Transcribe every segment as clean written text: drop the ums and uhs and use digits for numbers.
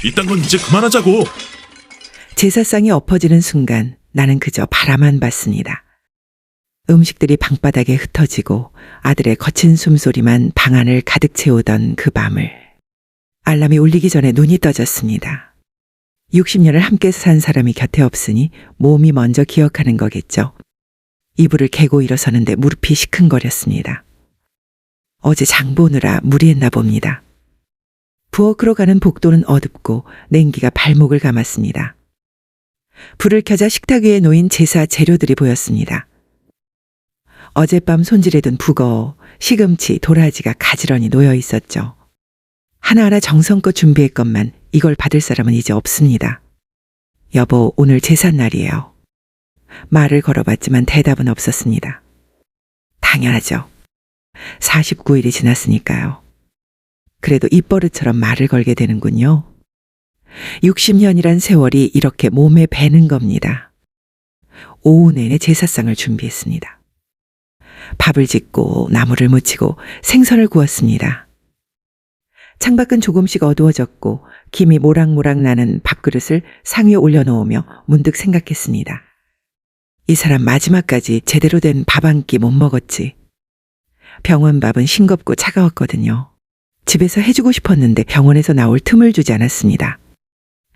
이딴 건 이제 그만하자고. 제사상이 엎어지는 순간 나는 그저 바라만 봤습니다. 음식들이 방바닥에 흩어지고 아들의 거친 숨소리만 방 안을 가득 채우던 그 밤을 알람이 울리기 전에 눈이 떠졌습니다. 60년을 함께 산 사람이 곁에 없으니 몸이 먼저 기억하는 거겠죠. 이불을 개고 일어서는데 무릎이 시큰거렸습니다. 어제 장 보느라 무리했나 봅니다. 부엌으로 가는 복도는 어둡고 냉기가 발목을 감았습니다. 불을 켜자 식탁 위에 놓인 제사 재료들이 보였습니다. 어젯밤 손질해둔 북어, 시금치, 도라지가 가지런히 놓여 있었죠. 하나하나 정성껏 준비했건만 이걸 받을 사람은 이제 없습니다. 여보, 오늘 제삿날이에요. 말을 걸어봤지만 대답은 없었습니다. 당연하죠. 49일이 지났으니까요. 그래도 입버릇처럼 말을 걸게 되는군요. 60년이란 세월이 이렇게 몸에 배는 겁니다. 오후 내내 제사상을 준비했습니다. 밥을 짓고 나무를 묻히고 생선을 구웠습니다. 창밖은 조금씩 어두워졌고 김이 모락모락 나는 밥그릇을 상위에 올려놓으며 문득 생각했습니다. 이 사람 마지막까지 제대로 된 밥 한 끼 못 먹었지. 병원 밥은 싱겁고 차가웠거든요. 집에서 해주고 싶었는데 병원에서 나올 틈을 주지 않았습니다.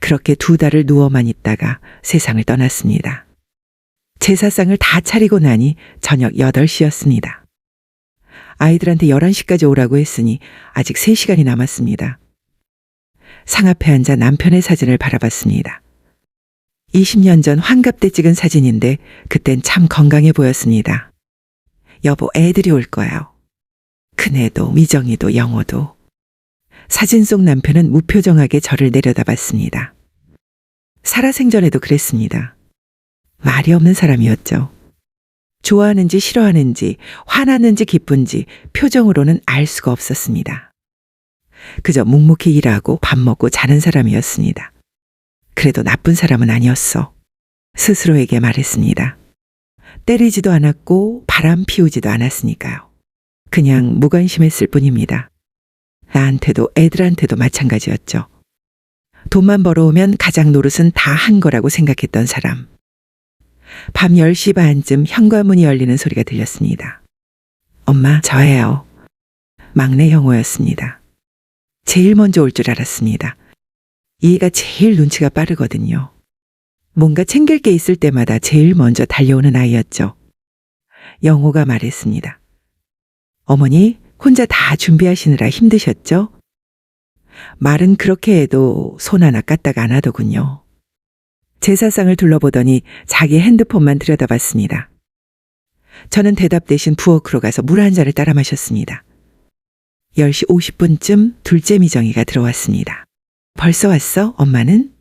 그렇게 2달을 누워만 있다가 세상을 떠났습니다. 제사상을 다 차리고 나니 저녁 8시였습니다. 아이들한테 11시까지 오라고 했으니 아직 3시간이 남았습니다. 상 앞에 앉아 남편의 사진을 바라봤습니다. 20년 전 환갑 때 찍은 사진인데 그땐 참 건강해 보였습니다. 여보, 애들이 올 거예요. 큰애도 미정이도 영호도. 사진 속 남편은 무표정하게 저를 내려다봤습니다. 살아생전에도 그랬습니다. 말이 없는 사람이었죠. 좋아하는지 싫어하는지 화나는지 기쁜지 표정으로는 알 수가 없었습니다. 그저 묵묵히 일하고 밥 먹고 자는 사람이었습니다. 그래도 나쁜 사람은 아니었어. 스스로에게 말했습니다. 때리지도 않았고 바람 피우지도 않았으니까요. 그냥 무관심했을 뿐입니다. 나한테도 애들한테도 마찬가지였죠. 돈만 벌어오면 가장 노릇은 다 한 거라고 생각했던 사람. 밤 10시 반쯤 현관문이 열리는 소리가 들렸습니다. 엄마, 저예요. 막내 형호였습니다. 제일 먼저 올 줄 알았습니다. 이 애가 제일 눈치가 빠르거든요. 뭔가 챙길 게 있을 때마다 제일 먼저 달려오는 아이였죠. 영호가 말했습니다. 어머니, 혼자 다 준비하시느라 힘드셨죠? 말은 그렇게 해도 손 하나 까딱 안 하더군요. 제사상을 둘러보더니 자기 핸드폰만 들여다봤습니다. 저는 대답 대신 부엌으로 가서 물 한 잔을 따라 마셨습니다. 10시 50분쯤 둘째 미정이가 들어왔습니다. 벌써 왔어? 엄마는?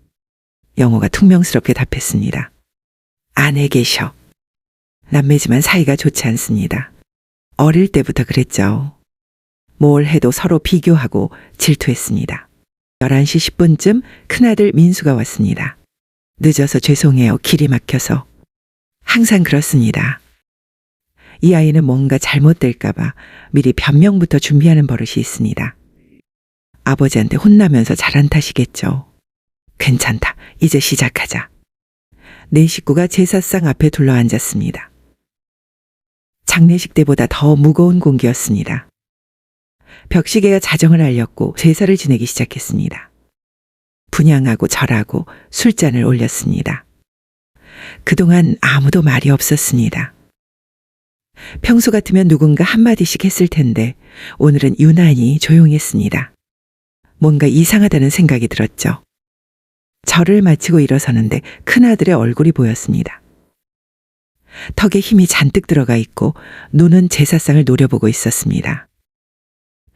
영호가 퉁명스럽게 답했습니다. 안에 계셔. 남매지만 사이가 좋지 않습니다. 어릴 때부터 그랬죠. 뭘 해도 서로 비교하고 질투했습니다. 11시 10분쯤 큰아들 민수가 왔습니다. 늦어서 죄송해요. 길이 막혀서. 항상 그렇습니다. 이 아이는 뭔가 잘못될까봐 미리 변명부터 준비하는 버릇이 있습니다. 아버지한테 혼나면서 잘한 탓이겠죠. 괜찮다. 이제 시작하자. 네 식구가 제사상 앞에 둘러앉았습니다. 장례식 때보다 더 무거운 공기였습니다. 벽시계가 자정을 알렸고 제사를 지내기 시작했습니다. 분향하고 절하고 술잔을 올렸습니다. 그동안 아무도 말이 없었습니다. 평소 같으면 누군가 한마디씩 했을 텐데 오늘은 유난히 조용했습니다. 뭔가 이상하다는 생각이 들었죠. 절을 마치고 일어서는데 큰아들의 얼굴이 보였습니다. 턱에 힘이 잔뜩 들어가 있고 눈은 제사상을 노려보고 있었습니다.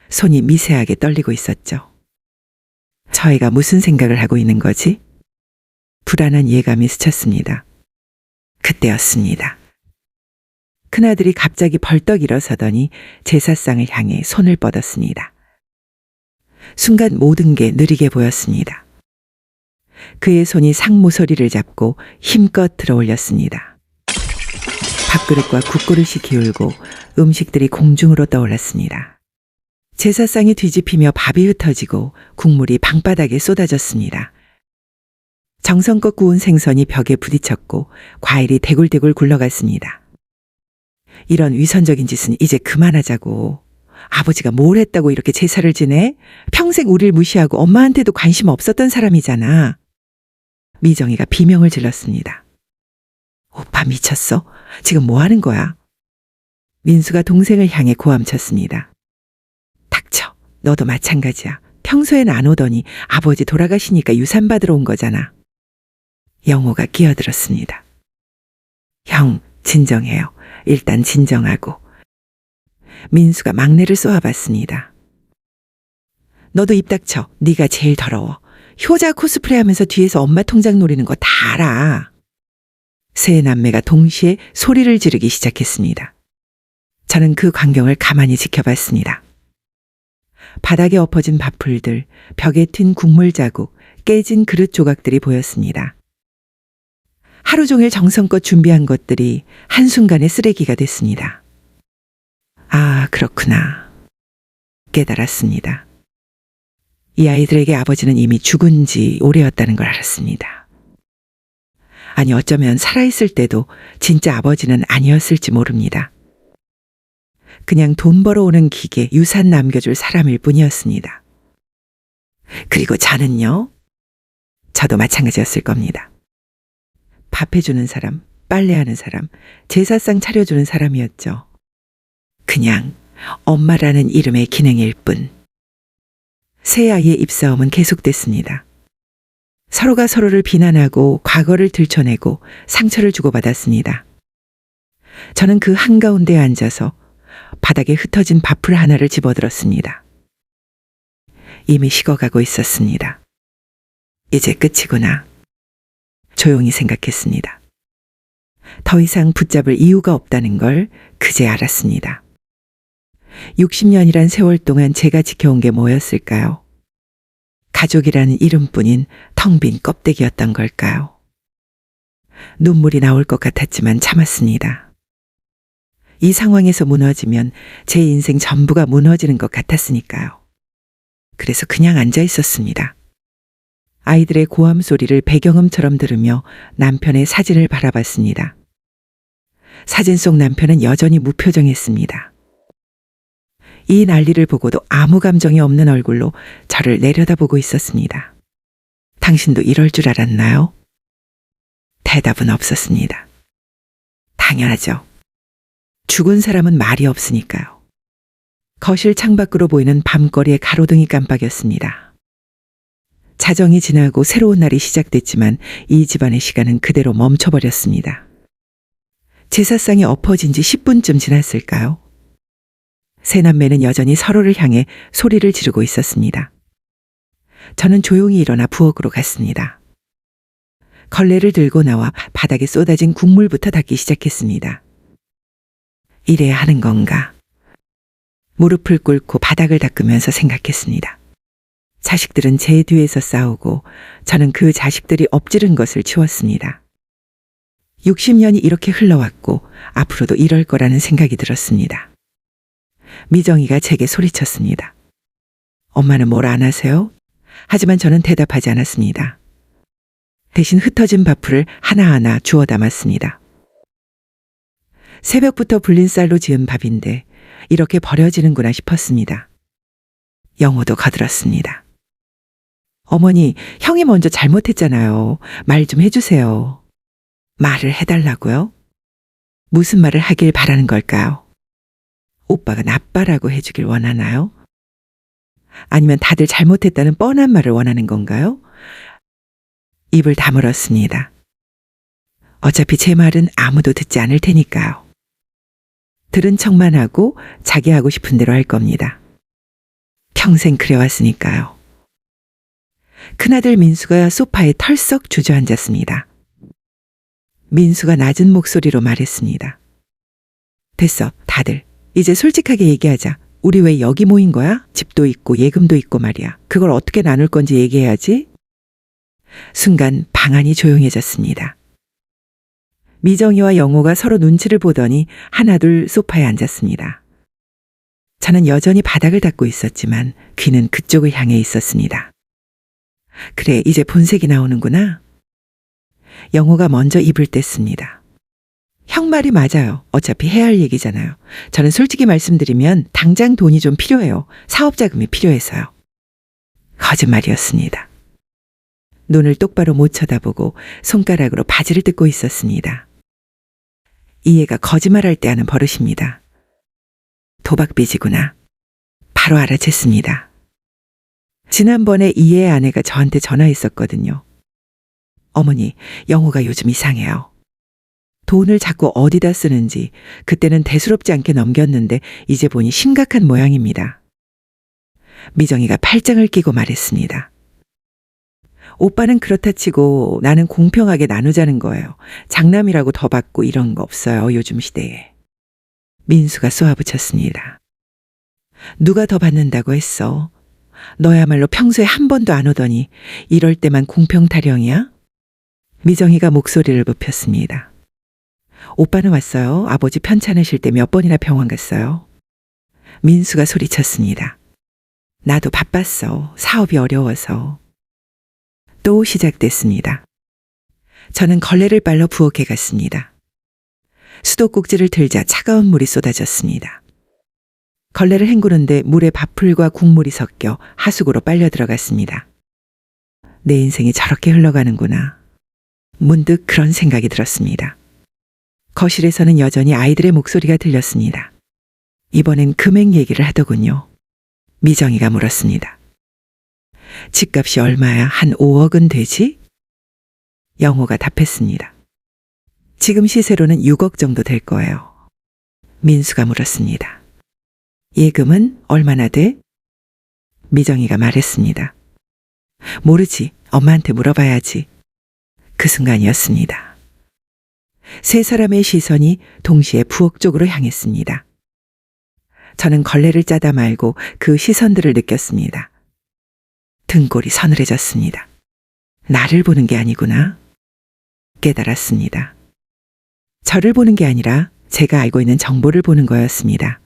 손이 미세하게 떨리고 있었죠. 저희가 무슨 생각을 하고 있는 거지? 불안한 예감이 스쳤습니다. 그때였습니다. 큰아들이 갑자기 벌떡 일어서더니 제사상을 향해 손을 뻗었습니다. 순간 모든 게 느리게 보였습니다. 그의 손이 상모서리를 잡고 힘껏 들어 올렸습니다. 밥그릇과 국그릇이 기울고 음식들이 공중으로 떠올랐습니다. 제사상이 뒤집히며 밥이 흩어지고 국물이 방바닥에 쏟아졌습니다. 정성껏 구운 생선이 벽에 부딪혔고 과일이 대굴대굴 굴러갔습니다. 이런 위선적인 짓은 이제 그만하자고. 아버지가 뭘 했다고 이렇게 제사를 지내? 평생 우리를 무시하고 엄마한테도 관심 없었던 사람이잖아. 미정이가 비명을 질렀습니다. 오빠 미쳤어? 지금 뭐 하는 거야? 민수가 동생을 향해 고함쳤습니다. 닥쳐. 너도 마찬가지야. 평소엔 안 오더니 아버지 돌아가시니까 유산 받으러 온 거잖아. 영호가 끼어들었습니다. 형, 진정해요. 일단 진정하고. 민수가 막내를 쏘아봤습니다. 너도 입 닥쳐. 네가 제일 더러워. 효자 코스프레 하면서 뒤에서 엄마 통장 노리는 거 다 알아. 세 남매가 동시에 소리를 지르기 시작했습니다. 저는 그 광경을 가만히 지켜봤습니다. 바닥에 엎어진 밥풀들, 벽에 튄 국물 자국, 깨진 그릇 조각들이 보였습니다. 하루 종일 정성껏 준비한 것들이 한순간에 쓰레기가 됐습니다. 아, 그렇구나. 깨달았습니다. 이 아이들에게 아버지는 이미 죽은 지 오래였다는 걸 알았습니다. 아니, 어쩌면 살아있을 때도 진짜 아버지는 아니었을지 모릅니다. 그냥 돈 벌어오는 기계, 유산 남겨줄 사람일 뿐이었습니다. 그리고 저는요? 저도 마찬가지였을 겁니다. 밥 해주는 사람, 빨래하는 사람, 제사상 차려주는 사람이었죠. 그냥 엄마라는 이름의 기능일 뿐. 새 아이의 입싸움은 계속됐습니다. 서로가 서로를 비난하고 과거를 들춰내고 상처를 주고받았습니다. 저는 그 한가운데에 앉아서 바닥에 흩어진 밥풀 하나를 집어들었습니다. 이미 식어가고 있었습니다. 이제 끝이구나. 조용히 생각했습니다. 더 이상 붙잡을 이유가 없다는 걸 그제 알았습니다. 60년이란 세월 동안 제가 지켜온 게 뭐였을까요? 가족이라는 이름뿐인 텅 빈 껍데기였던 걸까요? 눈물이 나올 것 같았지만 참았습니다. 이 상황에서 무너지면 제 인생 전부가 무너지는 것 같았으니까요. 그래서 그냥 앉아 있었습니다. 아이들의 고함 소리를 배경음처럼 들으며 남편의 사진을 바라봤습니다. 사진 속 남편은 여전히 무표정했습니다. 이 난리를 보고도 아무 감정이 없는 얼굴로 저를 내려다보고 있었습니다. 당신도 이럴 줄 알았나요? 대답은 없었습니다. 당연하죠. 죽은 사람은 말이 없으니까요. 거실 창밖으로 보이는 밤거리의 가로등이 깜빡였습니다. 자정이 지나고 새로운 날이 시작됐지만 이 집안의 시간은 그대로 멈춰버렸습니다. 제사상이 엎어진 지 10분쯤 지났을까요? 세 남매는 여전히 서로를 향해 소리를 지르고 있었습니다. 저는 조용히 일어나 부엌으로 갔습니다. 걸레를 들고 나와 바닥에 쏟아진 국물부터 닦기 시작했습니다. 이래야 하는 건가? 무릎을 꿇고 바닥을 닦으면서 생각했습니다. 자식들은 제 뒤에서 싸우고 저는 그 자식들이 엎지른 것을 치웠습니다. 60년이 이렇게 흘러왔고 앞으로도 이럴 거라는 생각이 들었습니다. 미정이가 제게 소리쳤습니다. 엄마는 뭘 안 하세요? 하지만 저는 대답하지 않았습니다. 대신 흩어진 밥풀을 하나하나 주워 담았습니다. 새벽부터 불린 쌀로 지은 밥인데 이렇게 버려지는구나 싶었습니다. 영호도 거들었습니다. 어머니, 형이 먼저 잘못했잖아요. 말 좀 해주세요. 말을 해달라고요? 무슨 말을 하길 바라는 걸까요? 오빠가 나빠라고 해주길 원하나요? 아니면 다들 잘못했다는 뻔한 말을 원하는 건가요? 입을 다물었습니다. 어차피 제 말은 아무도 듣지 않을 테니까요. 들은 척만 하고 자기 하고 싶은 대로 할 겁니다. 평생 그래왔으니까요. 큰아들 민수가 소파에 털썩 주저앉았습니다. 민수가 낮은 목소리로 말했습니다. 됐어, 다들. 이제 솔직하게 얘기하자. 우리 왜 여기 모인 거야? 집도 있고 예금도 있고 말이야. 그걸 어떻게 나눌 건지 얘기해야지. 순간 방안이 조용해졌습니다. 미정이와 영호가 서로 눈치를 보더니 하나둘 소파에 앉았습니다. 저는 여전히 바닥을 닦고 있었지만 귀는 그쪽을 향해 있었습니다. 그래, 이제 본색이 나오는구나. 영호가 먼저 입을 뗐습니다. 형 말이 맞아요. 어차피 해야 할 얘기잖아요. 저는 솔직히 말씀드리면 당장 돈이 좀 필요해요. 사업 자금이 필요해서요. 거짓말이었습니다. 눈을 똑바로 못 쳐다보고 손가락으로 바지를 뜯고 있었습니다. 이 애가 거짓말할 때 하는 버릇입니다. 도박빚이구나. 바로 알아챘습니다. 지난번에 이 애 아내가 저한테 전화했었거든요. 어머니, 영호가 요즘 이상해요. 돈을 자꾸 어디다 쓰는지 그때는 대수롭지 않게 넘겼는데 이제 보니 심각한 모양입니다. 미정이가 팔짱을 끼고 말했습니다. 오빠는 그렇다 치고 나는 공평하게 나누자는 거예요. 장남이라고 더 받고 이런 거 없어요, 요즘 시대에. 민수가 쏘아붙였습니다. 누가 더 받는다고 했어? 너야말로 평소에 한 번도 안 오더니 이럴 때만 공평 타령이야? 미정이가 목소리를 높였습니다. 오빠는 왔어요. 아버지 편찮으실 때 몇 번이나 병원 갔어요. 민수가 소리쳤습니다. 나도 바빴어. 사업이 어려워서. 또 시작됐습니다. 저는 걸레를 빨러 부엌에 갔습니다. 수도꼭지를 들자 차가운 물이 쏟아졌습니다. 걸레를 헹구는데 물에 밥풀과 국물이 섞여 하수구로 빨려 들어갔습니다. 내 인생이 저렇게 흘러가는구나. 문득 그런 생각이 들었습니다. 거실에서는 여전히 아이들의 목소리가 들렸습니다. 이번엔 금액 얘기를 하더군요. 미정이가 물었습니다. 집값이 얼마야? 한 5억은 되지? 영호가 답했습니다. 지금 시세로는 6억 정도 될 거예요. 민수가 물었습니다. 예금은 얼마나 돼? 미정이가 말했습니다. 모르지. 엄마한테 물어봐야지. 그 순간이었습니다. 세 사람의 시선이 동시에 부엌 쪽으로 향했습니다. 저는 걸레를 짜다 말고 그 시선들을 느꼈습니다. 등골이 서늘해졌습니다. 나를 보는 게 아니구나. 깨달았습니다. 저를 보는 게 아니라 제가 알고 있는 정보를 보는 거였습니다.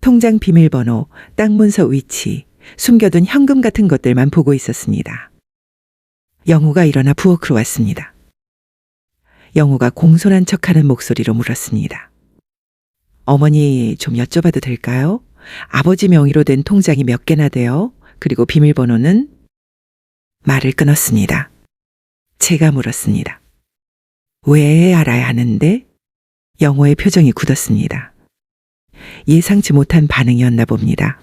통장 비밀번호, 땅 문서 위치, 숨겨둔 현금 같은 것들만 보고 있었습니다. 영호가 일어나 부엌으로 왔습니다. 영호가 공손한 척하는 목소리로 물었습니다. 어머니, 좀 여쭤봐도 될까요? 아버지 명의로 된 통장이 몇 개나 돼요? 그리고 비밀번호는? 말을 끊었습니다. 제가 물었습니다. 왜 알아야 하는데? 영호의 표정이 굳었습니다. 예상치 못한 반응이었나 봅니다.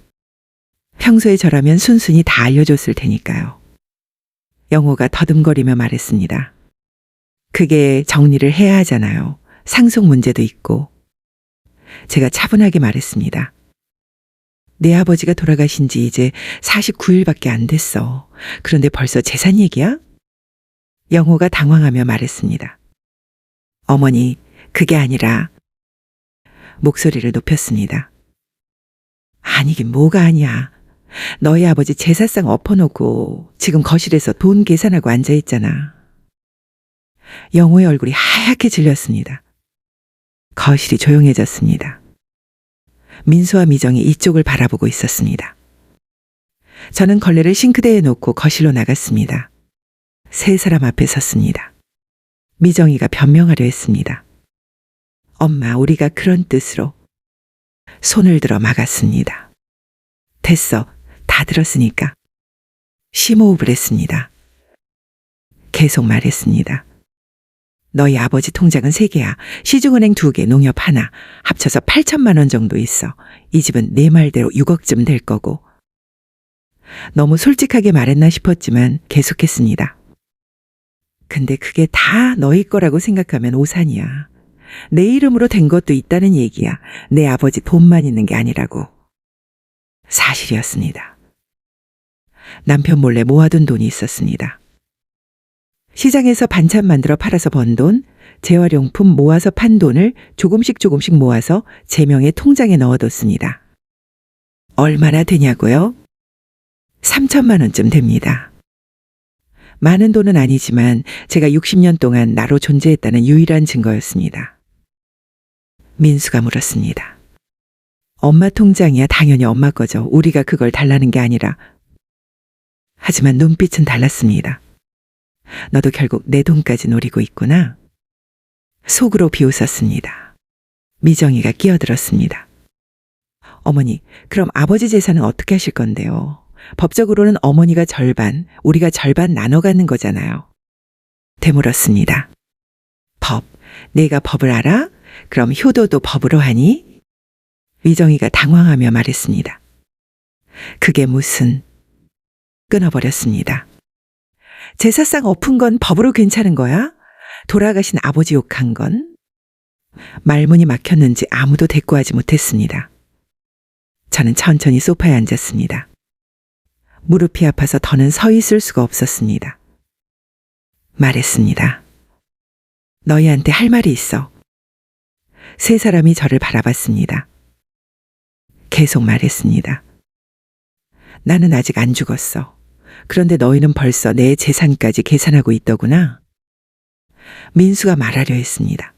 평소에 저라면 순순히 다 알려줬을 테니까요. 영호가 더듬거리며 말했습니다. 그게 정리를 해야 하잖아요. 상속 문제도 있고. 제가 차분하게 말했습니다. 내 아버지가 돌아가신 지 이제 49일밖에 안 됐어. 그런데 벌써 재산 얘기야? 영호가 당황하며 말했습니다. 어머니, 그게 아니라. 목소리를 높였습니다. 아니긴 뭐가 아니야. 너희 아버지 제사상 엎어놓고 지금 거실에서 돈 계산하고 앉아있잖아. 영호의 얼굴이 하얗게 질렸습니다. 거실이 조용해졌습니다. 민수와 미정이 이쪽을 바라보고 있었습니다. 저는 걸레를 싱크대에 놓고 거실로 나갔습니다. 세 사람 앞에 섰습니다. 미정이가 변명하려 했습니다. 엄마, 우리가 그런 뜻으로. 손을 들어 막았습니다. 됐어. 다 들었으니까. 심호흡을 했습니다. 계속 말했습니다. 너희 아버지 통장은 3개야. 시중은행 2개, 농협 하나. 합쳐서 8천만 원 정도 있어. 이 집은 내 말대로 6억쯤 될 거고. 너무 솔직하게 말했나 싶었지만 계속했습니다. 근데 그게 다 너희 거라고 생각하면 오산이야. 내 이름으로 된 것도 있다는 얘기야. 내 아버지 돈만 있는 게 아니라고. 사실이었습니다. 남편 몰래 모아둔 돈이 있었습니다. 시장에서 반찬 만들어 팔아서 번 돈, 재활용품 모아서 판 돈을 조금씩 모아서 제 명의 통장에 넣어뒀습니다. 얼마나 되냐고요? 3천만 원쯤 됩니다. 많은 돈은 아니지만 제가 60년 동안 나로 존재했다는 유일한 증거였습니다. 민수가 물었습니다. 엄마 통장이야 당연히 엄마 거죠. 우리가 그걸 달라는 게 아니라. 하지만 눈빛은 달랐습니다. 너도 결국 내 돈까지 노리고 있구나. 속으로 비웃었습니다. 미정이가 끼어들었습니다. 어머니, 그럼 아버지 재산은 어떻게 하실 건데요? 법적으로는 어머니가 절반, 우리가 절반 나눠 갖는 거잖아요. 되물었습니다. 법, 내가 법을 알아? 그럼 효도도 법으로 하니? 미정이가 당황하며 말했습니다. 그게 무슨... 끊어버렸습니다. 제사상 엎은 건 법으로 괜찮은 거야? 돌아가신 아버지 욕한 건? 말문이 막혔는지 아무도 대꾸하지 못했습니다. 저는 천천히 소파에 앉았습니다. 무릎이 아파서 더는 서 있을 수가 없었습니다. 말했습니다. 너희한테 할 말이 있어. 세 사람이 저를 바라봤습니다. 계속 말했습니다. 나는 아직 안 죽었어. 그런데 너희는 벌써 내 재산까지 계산하고 있더구나. 민수가 말하려 했습니다.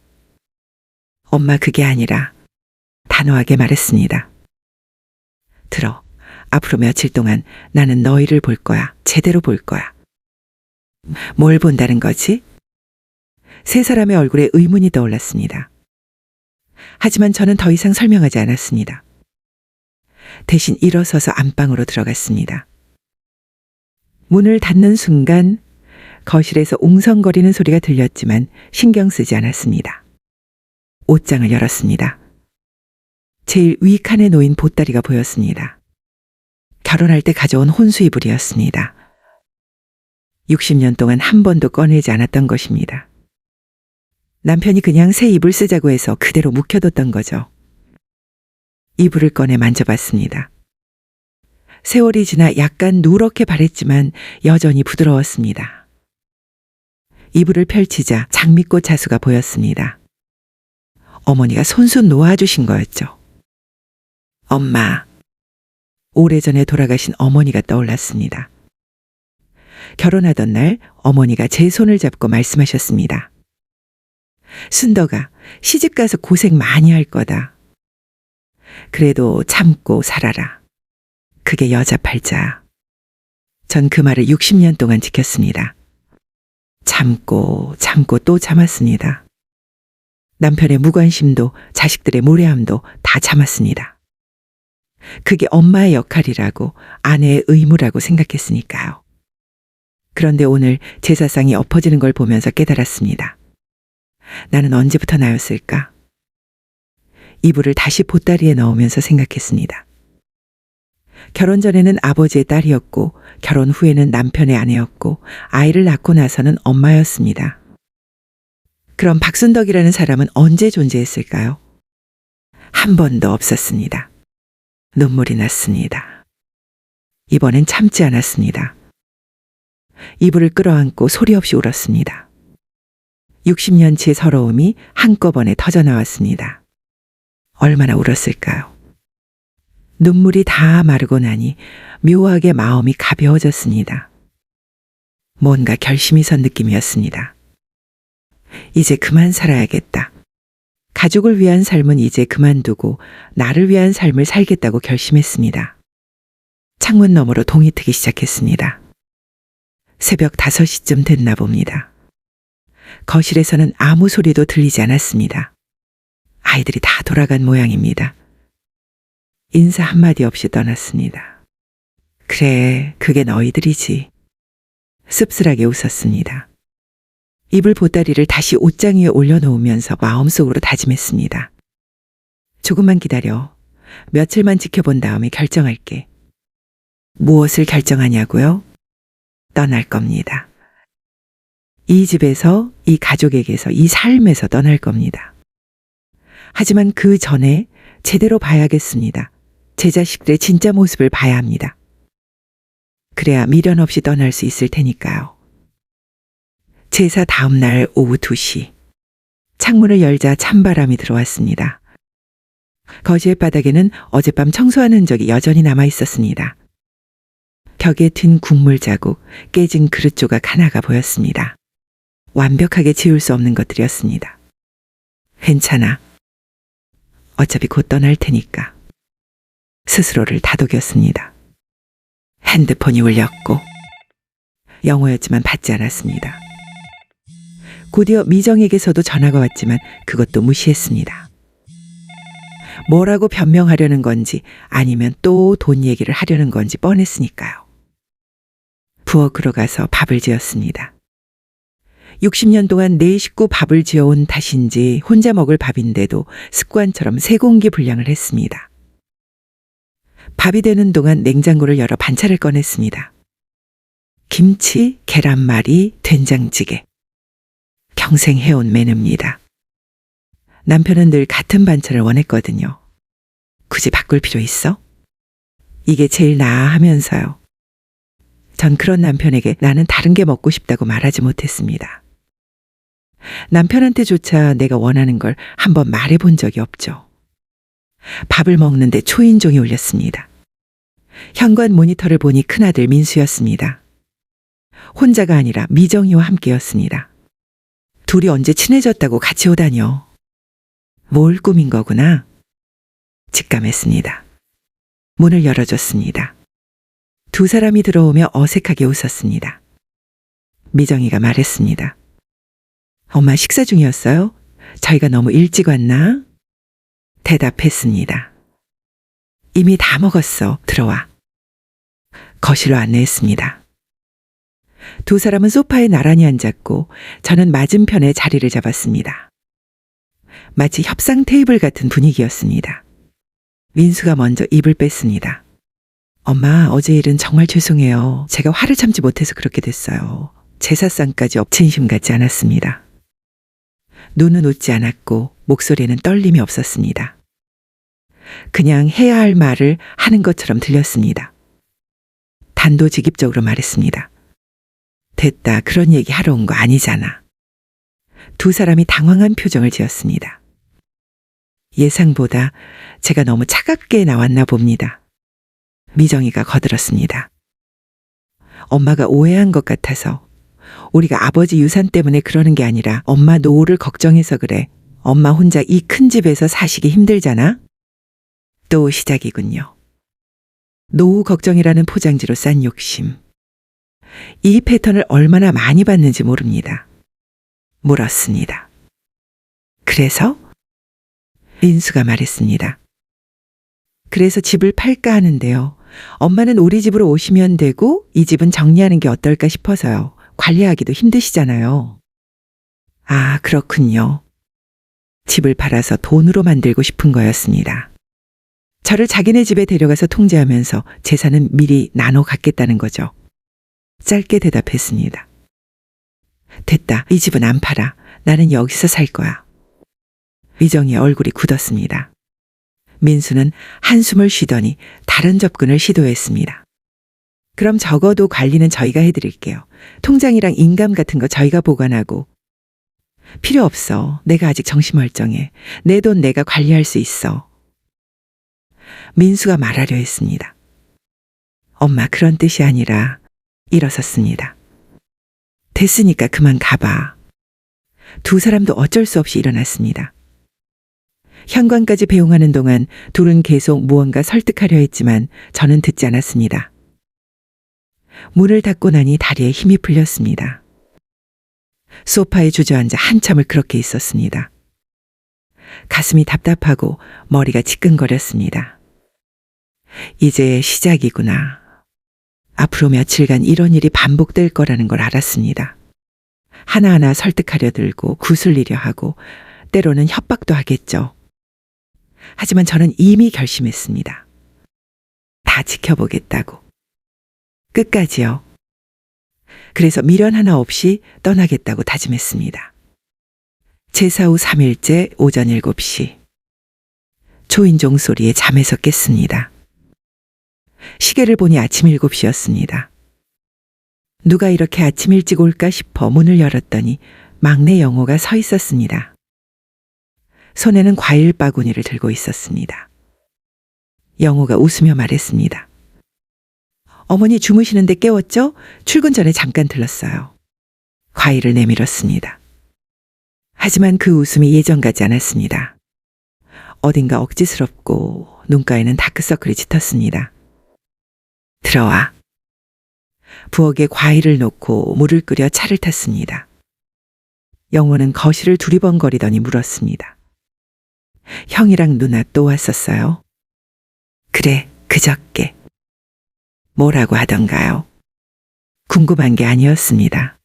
엄마 그게 아니라 단호하게 말했습니다. 들어. 앞으로 며칠 동안 나는 너희를 볼 거야. 제대로 볼 거야. 뭘 본다는 거지? 세 사람의 얼굴에 의문이 떠올랐습니다. 하지만 저는 더 이상 설명하지 않았습니다. 대신 일어서서 안방으로 들어갔습니다. 문을 닫는 순간 거실에서 웅성거리는 소리가 들렸지만 신경 쓰지 않았습니다. 옷장을 열었습니다. 제일 위 칸에 놓인 보따리가 보였습니다. 결혼할 때 가져온 혼수 이불이었습니다. 60년 동안 한 번도 꺼내지 않았던 것입니다. 남편이 그냥 새 이불 쓰자고 해서 그대로 묵혀뒀던 거죠. 이불을 꺼내 만져봤습니다. 세월이 지나 약간 누렇게 바랬지만 여전히 부드러웠습니다. 이불을 펼치자 장미꽃 자수가 보였습니다. 어머니가 손수 놓아주신 거였죠. 엄마. 오래전에 돌아가신 어머니가 떠올랐습니다. 결혼하던 날 어머니가 제 손을 잡고 말씀하셨습니다. 순덕아, 시집가서 고생 많이 할 거다. 그래도 참고 살아라. 그게 여자 팔자야. 전 그 말을 60년 동안 지켰습니다. 참고 또 참았습니다. 남편의 무관심도 자식들의 무례함도 다 참았습니다. 그게 엄마의 역할이라고 아내의 의무라고 생각했으니까요. 그런데 오늘 제사상이 엎어지는 걸 보면서 깨달았습니다. 나는 언제부터 나였을까? 이불을 다시 보따리에 넣으면서 생각했습니다. 결혼 전에는 아버지의 딸이었고 결혼 후에는 남편의 아내였고 아이를 낳고 나서는 엄마였습니다. 그럼 박순덕이라는 사람은 언제 존재했을까요? 한 번도 없었습니다. 눈물이 났습니다. 이번엔 참지 않았습니다. 이불을 끌어안고 소리 없이 울었습니다. 60년치의 서러움이 한꺼번에 터져나왔습니다. 얼마나 울었을까요? 눈물이 다 마르고 나니 묘하게 마음이 가벼워졌습니다. 뭔가 결심이 선 느낌이었습니다. 이제 그만 살아야겠다. 가족을 위한 삶은 이제 그만두고 나를 위한 삶을 살겠다고 결심했습니다. 창문 너머로 동이 트기 시작했습니다. 새벽 5시쯤 됐나 봅니다. 거실에서는 아무 소리도 들리지 않았습니다. 아이들이 다 돌아간 모양입니다. 인사 한마디 없이 떠났습니다. 그래, 그게 너희들이지. 씁쓸하게 웃었습니다. 이불 보따리를 다시 옷장 위에 올려놓으면서 마음속으로 다짐했습니다. 조금만 기다려. 며칠만 지켜본 다음에 결정할게. 무엇을 결정하냐고요? 떠날 겁니다. 이 집에서, 이 가족에게서, 이 삶에서 떠날 겁니다. 하지만 그 전에 제대로 봐야겠습니다. 제 자식들의 진짜 모습을 봐야 합니다. 그래야 미련 없이 떠날 수 있을 테니까요. 제사 다음 날 오후 2시. 창문을 열자 찬바람이 들어왔습니다. 거실 바닥에는 어젯밤 청소한 흔적이 여전히 남아 있었습니다. 벽에 튄 국물 자국, 깨진 그릇 조각 하나가 보였습니다. 완벽하게 지울 수 없는 것들이었습니다. 괜찮아. 어차피 곧 떠날 테니까. 스스로를 다독였습니다. 핸드폰이 울렸고 영호였지만 받지 않았습니다. 곧이어 미정에게서도 전화가 왔지만 그것도 무시했습니다. 뭐라고 변명하려는 건지 아니면 또 돈 얘기를 하려는 건지 뻔했으니까요. 부엌으로 가서 밥을 지었습니다. 60년 동안 네 식구 밥을 지어온 탓인지 혼자 먹을 밥인데도 습관처럼 3공기 분량을 했습니다. 밥이 되는 동안 냉장고를 열어 반찬을 꺼냈습니다. 김치, 계란말이, 된장찌개. 평생 해온 메뉴입니다. 남편은 늘 같은 반찬을 원했거든요. 굳이 바꿀 필요 있어? 이게 제일 나아 하면서요. 전 그런 남편에게 나는 다른 게 먹고 싶다고 말하지 못했습니다. 남편한테조차 내가 원하는 걸 한번 말해본 적이 없죠. 밥을 먹는데 초인종이 울렸습니다. 현관 모니터를 보니 큰아들 민수였습니다. 혼자가 아니라 미정이와 함께였습니다. 둘이 언제 친해졌다고 같이 오다뇨. 뭘 꾸민 거구나. 직감했습니다. 문을 열어줬습니다. 두 사람이 들어오며 어색하게 웃었습니다. 미정이가 말했습니다. 엄마 식사 중이었어요? 저희가 너무 일찍 왔나? 대답했습니다. 이미 다 먹었어. 들어와. 거실로 안내했습니다. 두 사람은 소파에 나란히 앉았고 저는 맞은편에 자리를 잡았습니다. 마치 협상 테이블 같은 분위기였습니다. 민수가 먼저 입을 뺐습니다. 엄마, 어제 일은 정말 죄송해요. 제가 화를 참지 못해서 그렇게 됐어요. 제사상까지 진심 같지 않았습니다. 눈은 웃지 않았고 목소리는 떨림이 없었습니다. 그냥 해야 할 말을 하는 것처럼 들렸습니다. 단도직입적으로 말했습니다. 됐다, 그런 얘기 하러 온 거 아니잖아. 두 사람이 당황한 표정을 지었습니다. 예상보다 제가 너무 차갑게 나왔나 봅니다. 미정이가 거들었습니다. 엄마가 오해한 것 같아서. 우리가 아버지 유산 때문에 그러는 게 아니라 엄마 노후를 걱정해서 그래. 엄마 혼자 이 큰 집에서 사시기 힘들잖아? 또 시작이군요. 노후 걱정이라는 포장지로 싼 욕심. 이 패턴을 얼마나 많이 봤는지 모릅니다. 물었습니다. 그래서? 민수가 말했습니다. 그래서 집을 팔까 하는데요. 엄마는 우리 집으로 오시면 되고 이 집은 정리하는 게 어떨까 싶어서요. 관리하기도 힘드시잖아요. 아, 그렇군요. 집을 팔아서 돈으로 만들고 싶은 거였습니다. 저를 자기네 집에 데려가서 통제하면서 재산은 미리 나눠 갖겠다는 거죠. 짧게 대답했습니다. 됐다. 이 집은 안 팔아. 나는 여기서 살 거야. 미정이의 얼굴이 굳었습니다. 민수는 한숨을 쉬더니 다른 접근을 시도했습니다. 그럼 적어도 관리는 저희가 해드릴게요. 통장이랑 인감 같은 거 저희가 보관하고. 필요 없어. 내가 아직 정신멀쩡해. 내 돈 내가 관리할 수 있어. 민수가 말하려 했습니다. 엄마, 그런 뜻이 아니라. 일어섰습니다. 됐으니까 그만 가봐. 두 사람도 어쩔 수 없이 일어났습니다. 현관까지 배웅하는 동안 둘은 계속 무언가 설득하려 했지만 저는 듣지 않았습니다. 문을 닫고 나니 다리에 힘이 풀렸습니다. 소파에 주저앉아 한참을 그렇게 있었습니다. 가슴이 답답하고 머리가 지끈거렸습니다. 이제 시작이구나. 앞으로 며칠간 이런 일이 반복될 거라는 걸 알았습니다. 하나하나 설득하려 들고 구슬리려 하고 때로는 협박도 하겠죠. 하지만 저는 이미 결심했습니다. 다 지켜보겠다고. 끝까지요. 그래서 미련 하나 없이 떠나겠다고 다짐했습니다. 제사 후 3일째 오전 7시. 초인종 소리에 잠에서 깼습니다. 시계를 보니 아침 7시였습니다. 누가 이렇게 아침 일찍 올까 싶어 문을 열었더니 막내 영호가 서 있었습니다. 손에는 과일 바구니를 들고 있었습니다. 영호가 웃으며 말했습니다. 어머니 주무시는데 깨웠죠? 출근 전에 잠깐 들렀어요. 과일을 내밀었습니다. 하지만 그 웃음이 예전 같지 않았습니다. 어딘가 억지스럽고 눈가에는 다크서클이 짙었습니다. 들어와. 부엌에 과일을 놓고 물을 끓여 차를 탔습니다. 영호는 거실을 두리번거리더니 물었습니다. 형이랑 누나 또 왔었어요? 그래, 그저께. 뭐라고 하던가요? 궁금한 게 아니었습니다.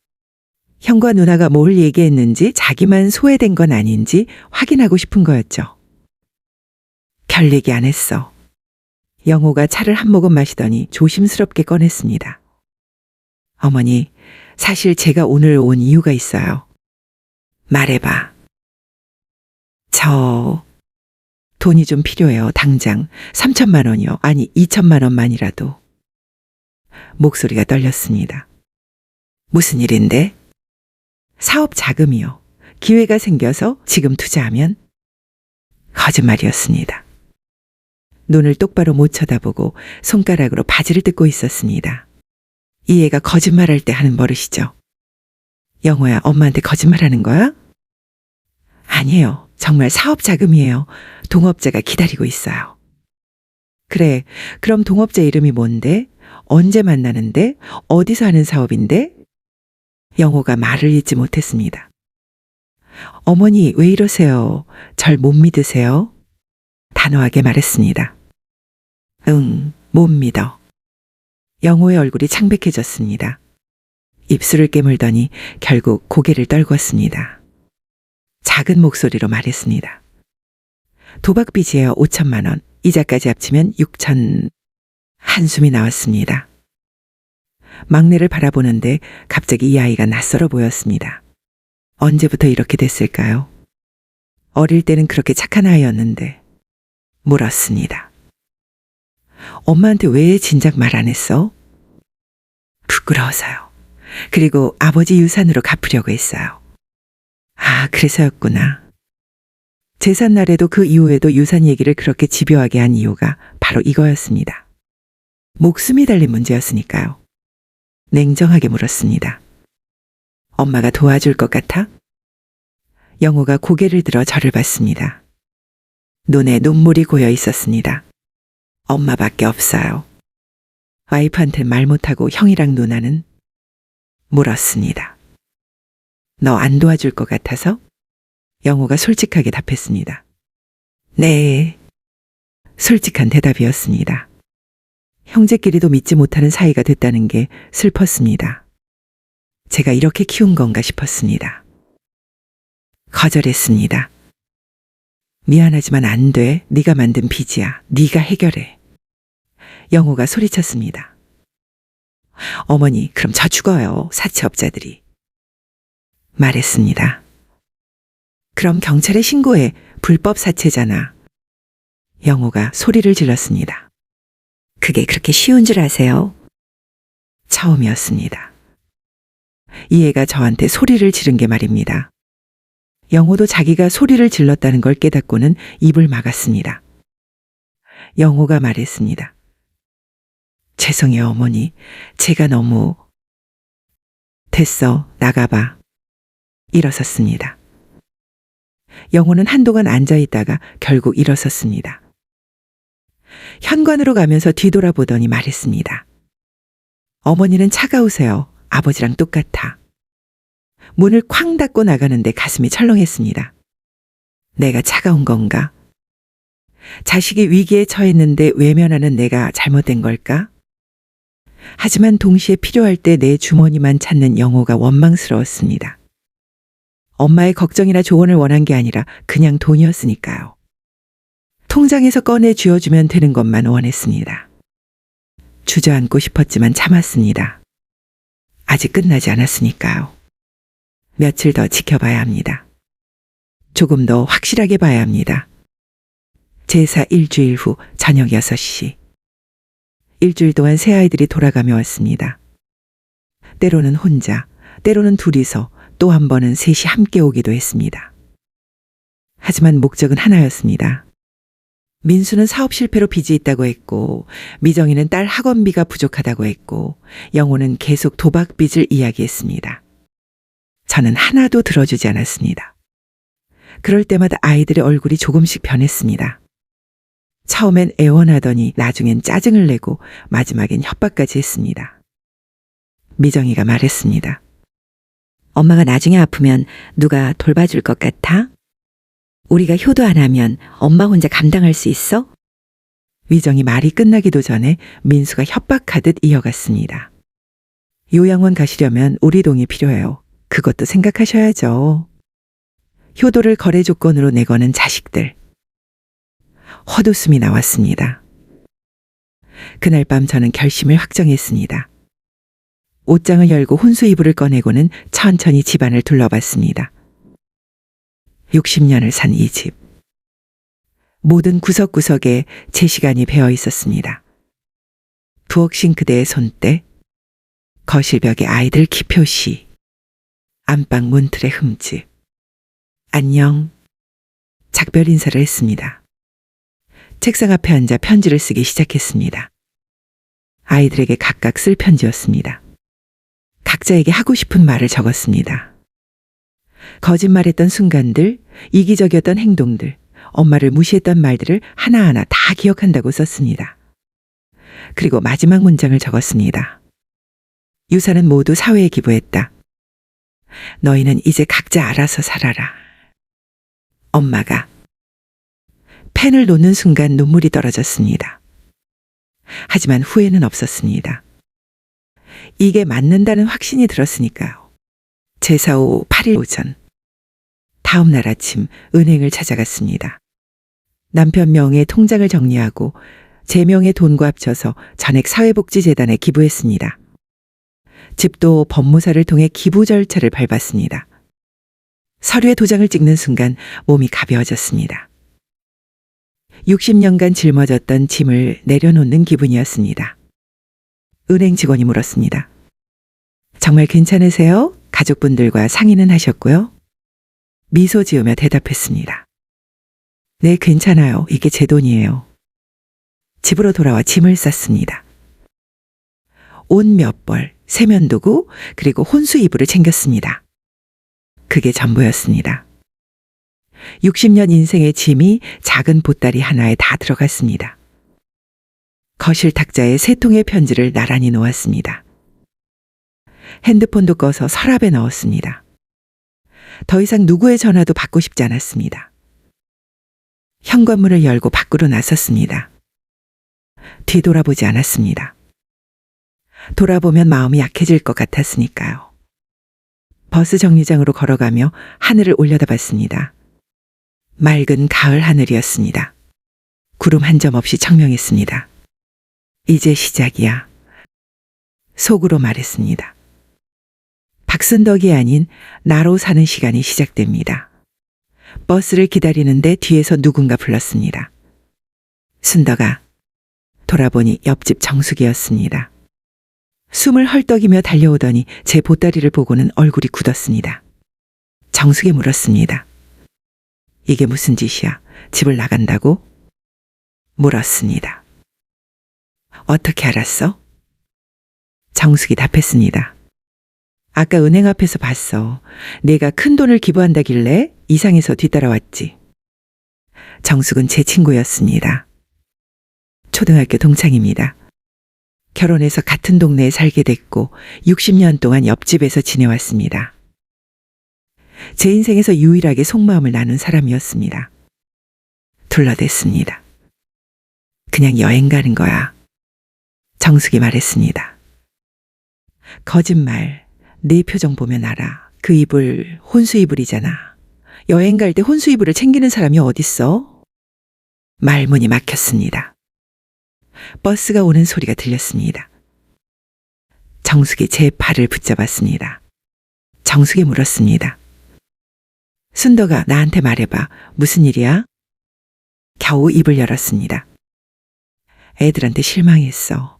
형과 누나가 뭘 얘기했는지 자기만 소외된 건 아닌지 확인하고 싶은 거였죠. 별 얘기 안 했어. 영호가 차를 한 모금 마시더니 조심스럽게 꺼냈습니다. 어머니, 사실 제가 오늘 온 이유가 있어요. 말해봐. 저 돈이 좀 필요해요. 당장 3천만 원이요. 아니 2천만 원만이라도. 목소리가 떨렸습니다. 무슨 일인데? 사업 자금이요. 기회가 생겨서 지금 투자하면? 거짓말이었습니다. 눈을 똑바로 못 쳐다보고 손가락으로 바지를 뜯고 있었습니다. 이 애가 거짓말할 때 하는 버릇이죠. 영호야, 엄마한테 거짓말하는 거야? 아니에요. 정말 사업 자금이에요. 동업자가 기다리고 있어요. 그래, 그럼 동업자 이름이 뭔데? 언제 만나는데? 어디서 하는 사업인데? 영호가 말을 잇지 못했습니다. 어머니, 왜 이러세요? 절 못 믿으세요? 단호하게 말했습니다. 응, 못 믿어. 영호의 얼굴이 창백해졌습니다. 입술을 깨물더니 결국 고개를 떨궜습니다. 작은 목소리로 말했습니다. 도박빚이에요. 5천만 원. 이자까지 합치면 6천... 한숨이 나왔습니다. 막내를 바라보는데 갑자기 이 아이가 낯설어 보였습니다. 언제부터 이렇게 됐을까요? 어릴 때는 그렇게 착한 아이였는데. 물었습니다. 엄마한테 왜 진작 말 안 했어? 부끄러워서요. 그리고 아버지 유산으로 갚으려고 했어요. 아, 그래서였구나. 제삿날에도 그 이후에도 유산 얘기를 그렇게 집요하게 한 이유가 바로 이거였습니다. 목숨이 달린 문제였으니까요. 냉정하게 물었습니다. 엄마가 도와줄 것 같아? 영호가 고개를 들어 저를 봤습니다. 눈에 눈물이 고여 있었습니다. 엄마밖에 없어요. 와이프한테 말 못하고 형이랑 누나는? 물었습니다. 너 안 도와줄 것 같아서? 영호가 솔직하게 답했습니다. 네. 솔직한 대답이었습니다. 형제끼리도 믿지 못하는 사이가 됐다는 게 슬펐습니다. 제가 이렇게 키운 건가 싶었습니다. 거절했습니다. 미안하지만 안 돼. 네가 만든 빚이야. 네가 해결해. 영호가 소리쳤습니다. 어머니, 그럼 저 죽어요. 사채업자들이. 말했습니다. 그럼 경찰에 신고해. 불법 사채잖아. 영호가 소리를 질렀습니다. 그게 그렇게 쉬운 줄 아세요? 처음이었습니다. 이 애가 저한테 소리를 지른 게 말입니다. 영호도 자기가 소리를 질렀다는 걸 깨닫고는 입을 막았습니다. 영호가 말했습니다. 죄송해요, 어머니. 제가 너무... 됐어, 나가봐. 일어섰습니다. 영호는 한동안 앉아있다가 결국 일어섰습니다. 현관으로 가면서 뒤돌아보더니 말했습니다. 어머니는 차가우세요. 아버지랑 똑같아. 문을 쾅 닫고 나가는데 가슴이 철렁했습니다. 내가 차가운 건가? 자식이 위기에 처했는데 외면하는 내가 잘못된 걸까? 하지만 동시에 필요할 때 내 주머니만 찾는 영호가 원망스러웠습니다. 엄마의 걱정이나 조언을 원한 게 아니라 그냥 돈이었으니까요. 통장에서 꺼내 쥐어주면 되는 것만 원했습니다. 주저앉고 싶었지만 참았습니다. 아직 끝나지 않았으니까요. 며칠 더 지켜봐야 합니다. 조금 더 확실하게 봐야 합니다. 제사 일주일 후 저녁 6시. 일주일 동안 새 아이들이 돌아가며 왔습니다. 때로는 혼자, 때로는 둘이서, 또 한 번은 셋이 함께 오기도 했습니다. 하지만 목적은 하나였습니다. 민수는 사업 실패로 빚이 있다고 했고, 미정이는 딸 학원비가 부족하다고 했고, 영호는 계속 도박 빚을 이야기했습니다. 저는 하나도 들어주지 않았습니다. 그럴 때마다 아이들의 얼굴이 조금씩 변했습니다. 처음엔 애원하더니 나중엔 짜증을 내고 마지막엔 협박까지 했습니다. 미정이가 말했습니다. 엄마가 나중에 아프면 누가 돌봐줄 것 같아? 우리가 효도 안 하면 엄마 혼자 감당할 수 있어? 미정이 말이 끝나기도 전에 민수가 협박하듯 이어갔습니다. 요양원 가시려면 우리 동이 필요해요. 그것도 생각하셔야죠. 효도를 거래 조건으로 내거는 자식들. 헛웃음이 나왔습니다. 그날 밤 저는 결심을 확정했습니다. 옷장을 열고 혼수 이불을 꺼내고는 천천히 집안을 둘러봤습니다. 60년을 산 이 집. 모든 구석구석에 제 시간이 배어 있었습니다. 부엌 싱크대의 손때, 거실벽에 아이들 기표시, 안방 문틀의 흠집. 안녕. 작별 인사를 했습니다. 책상 앞에 앉아 편지를 쓰기 시작했습니다. 아이들에게 각각 쓸 편지였습니다. 각자에게 하고 싶은 말을 적었습니다. 거짓말했던 순간들, 이기적이었던 행동들, 엄마를 무시했던 말들을 하나하나 다 기억한다고 썼습니다. 그리고 마지막 문장을 적었습니다. 유산은 모두 사회에 기부했다. 너희는 이제 각자 알아서 살아라. 엄마가. 펜을 놓는 순간 눈물이 떨어졌습니다. 하지만 후회는 없었습니다. 이게 맞는다는 확신이 들었으니까요. 제사 후 8일 오전. 다음 날 아침 은행을 찾아갔습니다. 남편 명의 통장을 정리하고 제 명의 돈과 합쳐서 전액 사회복지재단에 기부했습니다. 집도 법무사를 통해 기부 절차를 밟았습니다. 서류에 도장을 찍는 순간 몸이 가벼워졌습니다. 60년간 짊어졌던 짐을 내려놓는 기분이었습니다. 은행 직원이 물었습니다. 정말 괜찮으세요? 가족분들과 상의는 하셨고요. 미소 지으며 대답했습니다. 네, 괜찮아요. 이게 제 돈이에요. 집으로 돌아와 짐을 쌌습니다. 옷 몇 벌, 세면도구, 그리고 혼수 이불을 챙겼습니다. 그게 전부였습니다. 60년 인생의 짐이 작은 보따리 하나에 다 들어갔습니다. 거실 탁자에 세 통의 편지를 나란히 놓았습니다. 핸드폰도 꺼서 서랍에 넣었습니다. 더 이상 누구의 전화도 받고 싶지 않았습니다. 현관문을 열고 밖으로 나섰습니다. 뒤돌아보지 않았습니다. 돌아보면 마음이 약해질 것 같았으니까요. 버스 정류장으로 걸어가며 하늘을 올려다봤습니다. 맑은 가을 하늘이었습니다. 구름 한 점 없이 청명했습니다. 이제 시작이야. 속으로 말했습니다. 박순덕이 아닌 나로 사는 시간이 시작됩니다. 버스를 기다리는데 뒤에서 누군가 불렀습니다. 순덕아. 돌아보니 옆집 정숙이었습니다. 숨을 헐떡이며 달려오더니 제 보따리를 보고는 얼굴이 굳었습니다. 정숙이 물었습니다. 이게 무슨 짓이야? 집을 나간다고? 물었습니다. 어떻게 알았어? 정숙이 답했습니다. 아까 은행 앞에서 봤어. 내가 큰 돈을 기부한다길래 이상해서 뒤따라왔지. 정숙은 제 친구였습니다. 초등학교 동창입니다. 결혼해서 같은 동네에 살게 됐고 60년 동안 옆집에서 지내왔습니다. 제 인생에서 유일하게 속마음을 나눈 사람이었습니다. 둘러댔습니다. 그냥 여행 가는 거야. 정숙이 말했습니다. 거짓말. 네 표정 보면 알아. 그 이불 혼수 이불이잖아. 여행 갈 때 혼수 이불을 챙기는 사람이 어딨어? 말문이 막혔습니다. 버스가 오는 소리가 들렸습니다. 정숙이 제 팔을 붙잡았습니다. 정숙이 물었습니다. 순덕아, 나한테 말해봐. 무슨 일이야? 겨우 입을 열었습니다. 애들한테 실망했어.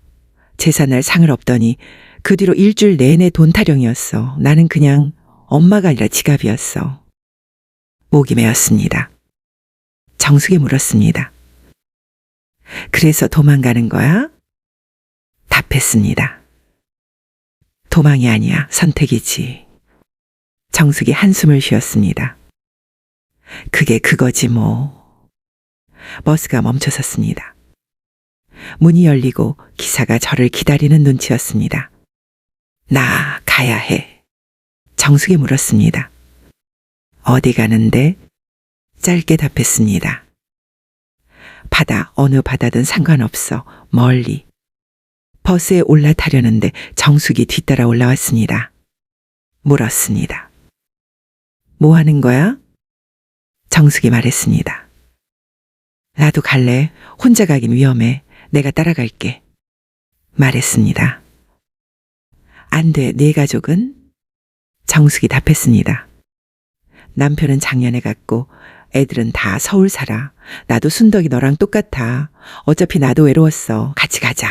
제사날 상을 없더니 그 뒤로 일주일 내내 돈 타령이었어. 나는 그냥 엄마가 아니라 지갑이었어. 목이 메었습니다. 정숙이 물었습니다. 그래서 도망가는 거야? 답했습니다. 도망이 아니야. 선택이지. 정숙이 한숨을 쉬었습니다. 그게 그거지 뭐. 버스가 멈춰섰습니다. 문이 열리고 기사가 저를 기다리는 눈치였습니다. 나 가야 해. 정숙이 물었습니다. 어디 가는데? 짧게 답했습니다. 바다, 어느 바다든 상관없어. 멀리. 버스에 올라타려는데 정숙이 뒤따라 올라왔습니다. 물었습니다. 뭐 하는 거야? 정숙이 말했습니다. 나도 갈래. 혼자 가긴 위험해. 내가 따라갈게. 말했습니다. 안 돼. 네 가족은? 정숙이 답했습니다. 남편은 작년에 갔고 애들은 다 서울 살아. 나도 순덕이 너랑 똑같아. 어차피 나도 외로웠어. 같이 가자.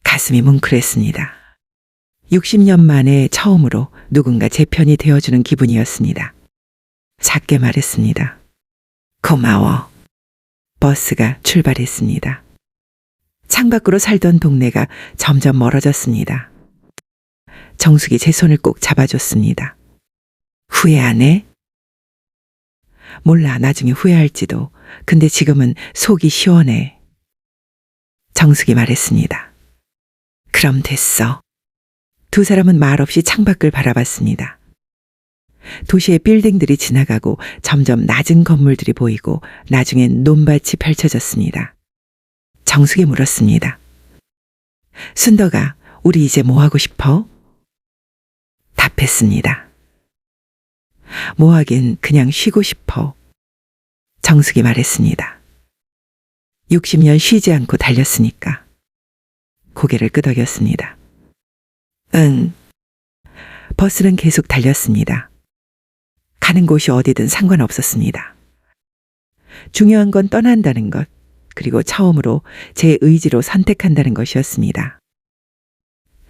가슴이 뭉클했습니다. 60년 만에 처음으로 누군가 제 편이 되어주는 기분이었습니다. 작게 말했습니다. 고마워. 버스가 출발했습니다. 창밖으로 살던 동네가 점점 멀어졌습니다. 정숙이 제 손을 꼭 잡아줬습니다. 후회 안 해? 몰라, 나중에 후회할지도. 근데 지금은 속이 시원해. 정숙이 말했습니다. 그럼 됐어. 두 사람은 말없이 창밖을 바라봤습니다. 도시의 빌딩들이 지나가고 점점 낮은 건물들이 보이고 나중엔 논밭이 펼쳐졌습니다. 정숙이 물었습니다. 순덕아, 우리 이제 뭐 하고 싶어? 답했습니다. 뭐 하긴 그냥 쉬고 싶어. 정숙이 말했습니다. 60년 쉬지 않고 달렸으니까. 고개를 끄덕였습니다. 응. 버스는 계속 달렸습니다. 가는 곳이 어디든 상관없었습니다. 중요한 건 떠난다는 것, 그리고 처음으로 제 의지로 선택한다는 것이었습니다.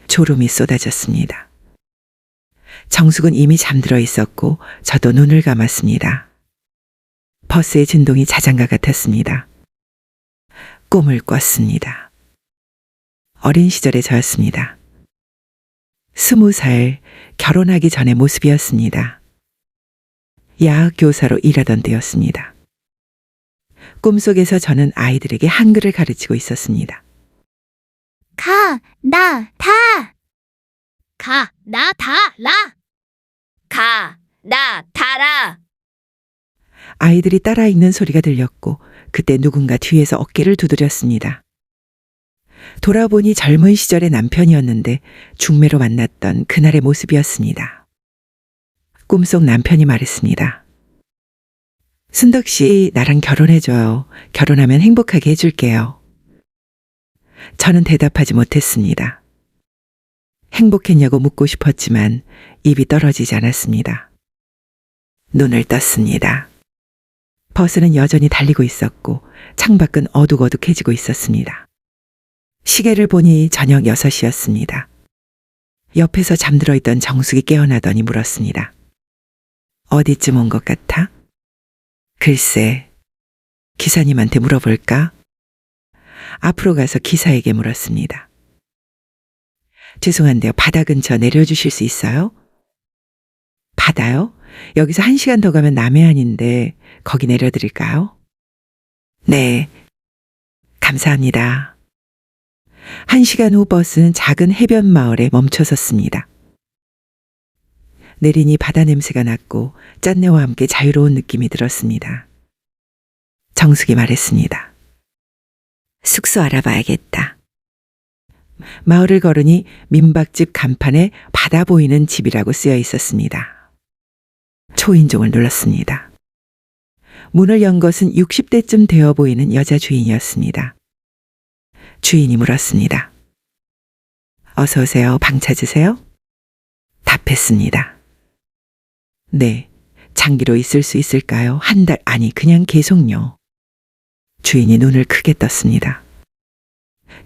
졸음이 쏟아졌습니다. 정숙은 이미 잠들어 있었고 저도 눈을 감았습니다. 버스의 진동이 자장가 같았습니다. 꿈을 꿨습니다. 어린 시절의 저였습니다. 20살 결혼하기 전의 모습이었습니다. 야학 교사로 일하던 때였습니다. 꿈속에서 저는 아이들에게 한글을 가르치고 있었습니다. 가, 나, 다. 가, 나, 다, 라. 가, 나, 다라. 아이들이 따라 읽는 소리가 들렸고 그때 누군가 뒤에서 어깨를 두드렸습니다. 돌아보니 젊은 시절의 남편이었는데 중매로 만났던 그날의 모습이었습니다. 꿈속 남편이 말했습니다. 순덕 씨, 나랑 결혼해줘요. 결혼하면 행복하게 해줄게요. 저는 대답하지 못했습니다. 행복했냐고 묻고 싶었지만 입이 떨어지지 않았습니다. 눈을 떴습니다. 버스는 여전히 달리고 있었고 창밖은 어둑어둑해지고 있었습니다. 시계를 보니 저녁 6시였습니다. 옆에서 잠들어 있던 정숙이 깨어나더니 물었습니다. 어디쯤 온 것 같아? 글쎄, 기사님한테 물어볼까? 앞으로 가서 기사에게 물었습니다. 죄송한데요, 바다 근처 내려주실 수 있어요? 바다요? 여기서 1시간 더 가면 남해안인데 거기 내려드릴까요? 네, 감사합니다. 1시간 후 버스는 작은 해변 마을에 멈춰섰습니다. 내리니 바다 냄새가 났고 짠내와 함께 자유로운 느낌이 들었습니다. 정숙이 말했습니다. 숙소 알아봐야겠다. 마을을 걸으니 민박집 간판에 바다 보이는 집이라고 쓰여 있었습니다. 초인종을 눌렀습니다. 문을 연 것은 60대쯤 되어 보이는 여자 주인이었습니다. 주인이 물었습니다. 어서 오세요. 방 찾으세요? 답했습니다. 네, 장기로 있을 수 있을까요? 한 달, 아니 그냥 계속요. 주인이 눈을 크게 떴습니다.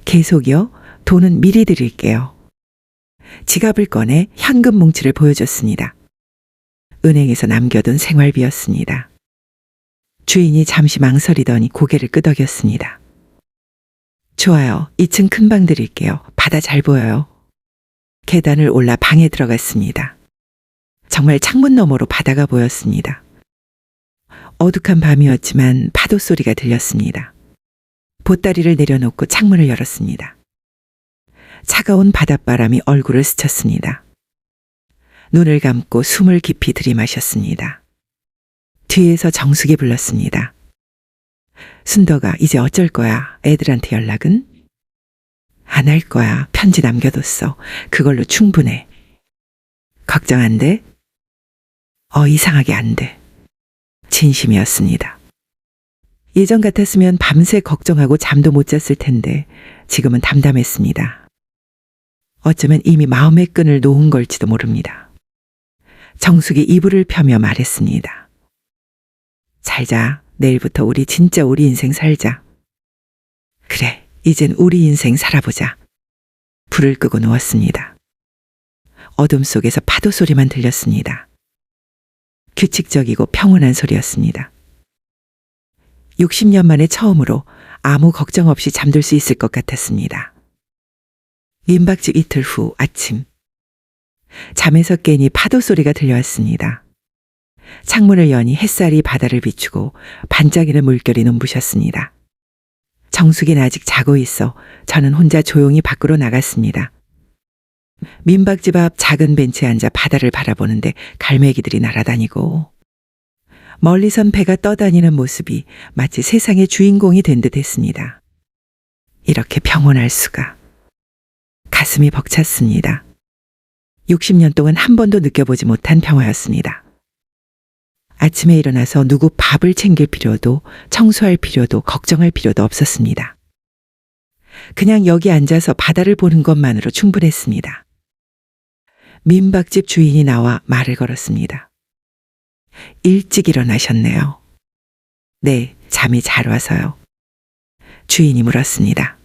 계속이요? 돈은 미리 드릴게요. 지갑을 꺼내 현금 뭉치를 보여줬습니다. 은행에서 남겨둔 생활비였습니다. 주인이 잠시 망설이더니 고개를 끄덕였습니다. 좋아요. 2층 큰 방 드릴게요. 바다 잘 보여요. 계단을 올라 방에 들어갔습니다. 정말 창문 너머로 바다가 보였습니다. 어둑한 밤이었지만 파도 소리가 들렸습니다. 보따리를 내려놓고 창문을 열었습니다. 차가운 바닷바람이 얼굴을 스쳤습니다. 눈을 감고 숨을 깊이 들이마셨습니다. 뒤에서 정숙이 불렀습니다. 순덕아, 이제 어쩔 거야? 애들한테 연락은? 안 할 거야. 편지 남겨뒀어. 그걸로 충분해. 걱정 안 돼? 이상하게 안 돼. 진심이었습니다. 예전 같았으면 밤새 걱정하고 잠도 못 잤을 텐데 지금은 담담했습니다. 어쩌면 이미 마음의 끈을 놓은 걸지도 모릅니다. 정숙이 이불을 펴며 말했습니다. 잘 자. 내일부터 우리 진짜 우리 인생 살자. 그래, 이젠 우리 인생 살아보자. 불을 끄고 누웠습니다. 어둠 속에서 파도 소리만 들렸습니다. 규칙적이고 평온한 소리였습니다. 60년 만에 처음으로 아무 걱정 없이 잠들 수 있을 것 같았습니다. 민박집 이틀 후 아침. 잠에서 깨니 파도 소리가 들려왔습니다. 창문을 여니 햇살이 바다를 비추고 반짝이는 물결이 눈부셨습니다. 정숙이는 아직 자고 있어 저는 혼자 조용히 밖으로 나갔습니다. 민박집 앞 작은 벤치에 앉아 바다를 바라보는데 갈매기들이 날아다니고 멀리선 배가 떠다니는 모습이 마치 세상의 주인공이 된 듯 했습니다. 이렇게 평온할 수가. 가슴이 벅찼습니다. 60년 동안 한 번도 느껴보지 못한 평화였습니다. 아침에 일어나서 누구 밥을 챙길 필요도 청소할 필요도 걱정할 필요도 없었습니다. 그냥 여기 앉아서 바다를 보는 것만으로 충분했습니다. 민박집 주인이 나와 말을 걸었습니다. 일찍 일어나셨네요. 네, 잠이 잘 와서요. 주인이 물었습니다.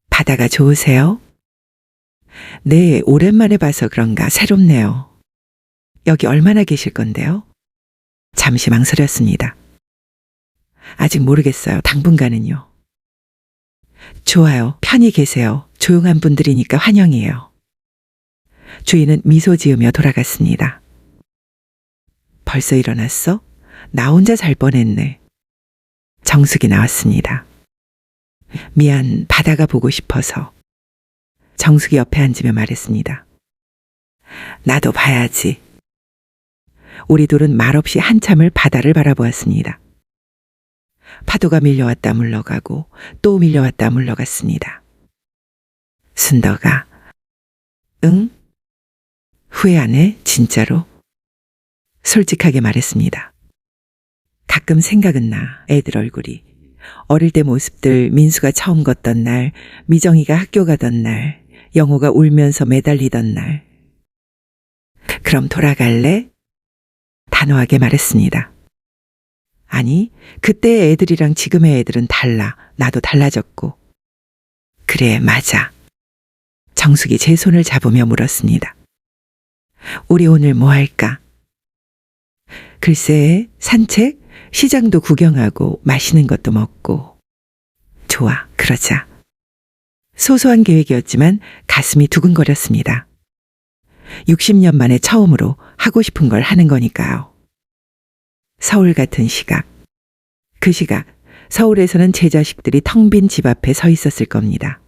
바다가 좋으세요? 네, 오랜만에 봐서 그런가 새롭네요. 여기 얼마나 계실 건데요? 잠시 망설였습니다. 아직 모르겠어요. 당분간은요. 좋아요. 편히 계세요. 조용한 분들이니까 환영이에요. 주인은 미소 지으며 돌아갔습니다. 벌써 일어났어? 나 혼자 잘 뻔했네. 정숙이 나왔습니다. 미안, 바다가 보고 싶어서. 정숙이 옆에 앉으며 말했습니다. 나도 봐야지. 우리 둘은 말없이 한참을 바다를 바라보았습니다. 파도가 밀려왔다 물러가고 또 밀려왔다 물러갔습니다. 순덕아, 응? 후회 안 해? 진짜로? 솔직하게 말했습니다. 가끔 생각은 나, 애들 얼굴이. 어릴 때 모습들, 민수가 처음 걷던 날, 미정이가 학교 가던 날, 영호가 울면서 매달리던 날. 그럼 돌아갈래? 단호하게 말했습니다. 아니, 그때의 애들이랑 지금의 애들은 달라. 나도 달라졌고. 그래, 맞아. 정숙이 제 손을 잡으며 물었습니다. 우리 오늘 뭐 할까? 글쎄, 산책? 시장도 구경하고 맛있는 것도 먹고. 좋아, 그러자. 소소한 계획이었지만 가슴이 두근거렸습니다. 60년 만에 처음으로 하고 싶은 걸 하는 거니까요. 서울 같은 시각. 그 시각, 서울에서는 제 자식들이 텅 빈 집 앞에 서 있었을 겁니다.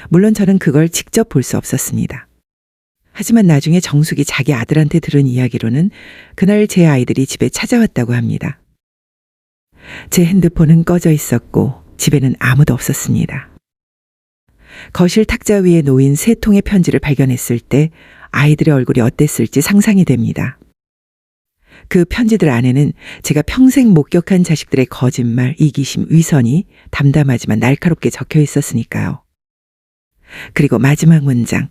물론 저는 그걸 직접 볼 수 없었습니다. 하지만 나중에 정숙이 자기 아들한테 들은 이야기로는 그날 제 아이들이 집에 찾아왔다고 합니다. 제 핸드폰은 꺼져 있었고 집에는 아무도 없었습니다. 거실 탁자 위에 놓인 세 통의 편지를 발견했을 때 아이들의 얼굴이 어땠을지 상상이 됩니다. 그 편지들 안에는 제가 평생 목격한 자식들의 거짓말, 이기심, 위선이 담담하지만 날카롭게 적혀 있었으니까요. 그리고 마지막 문장.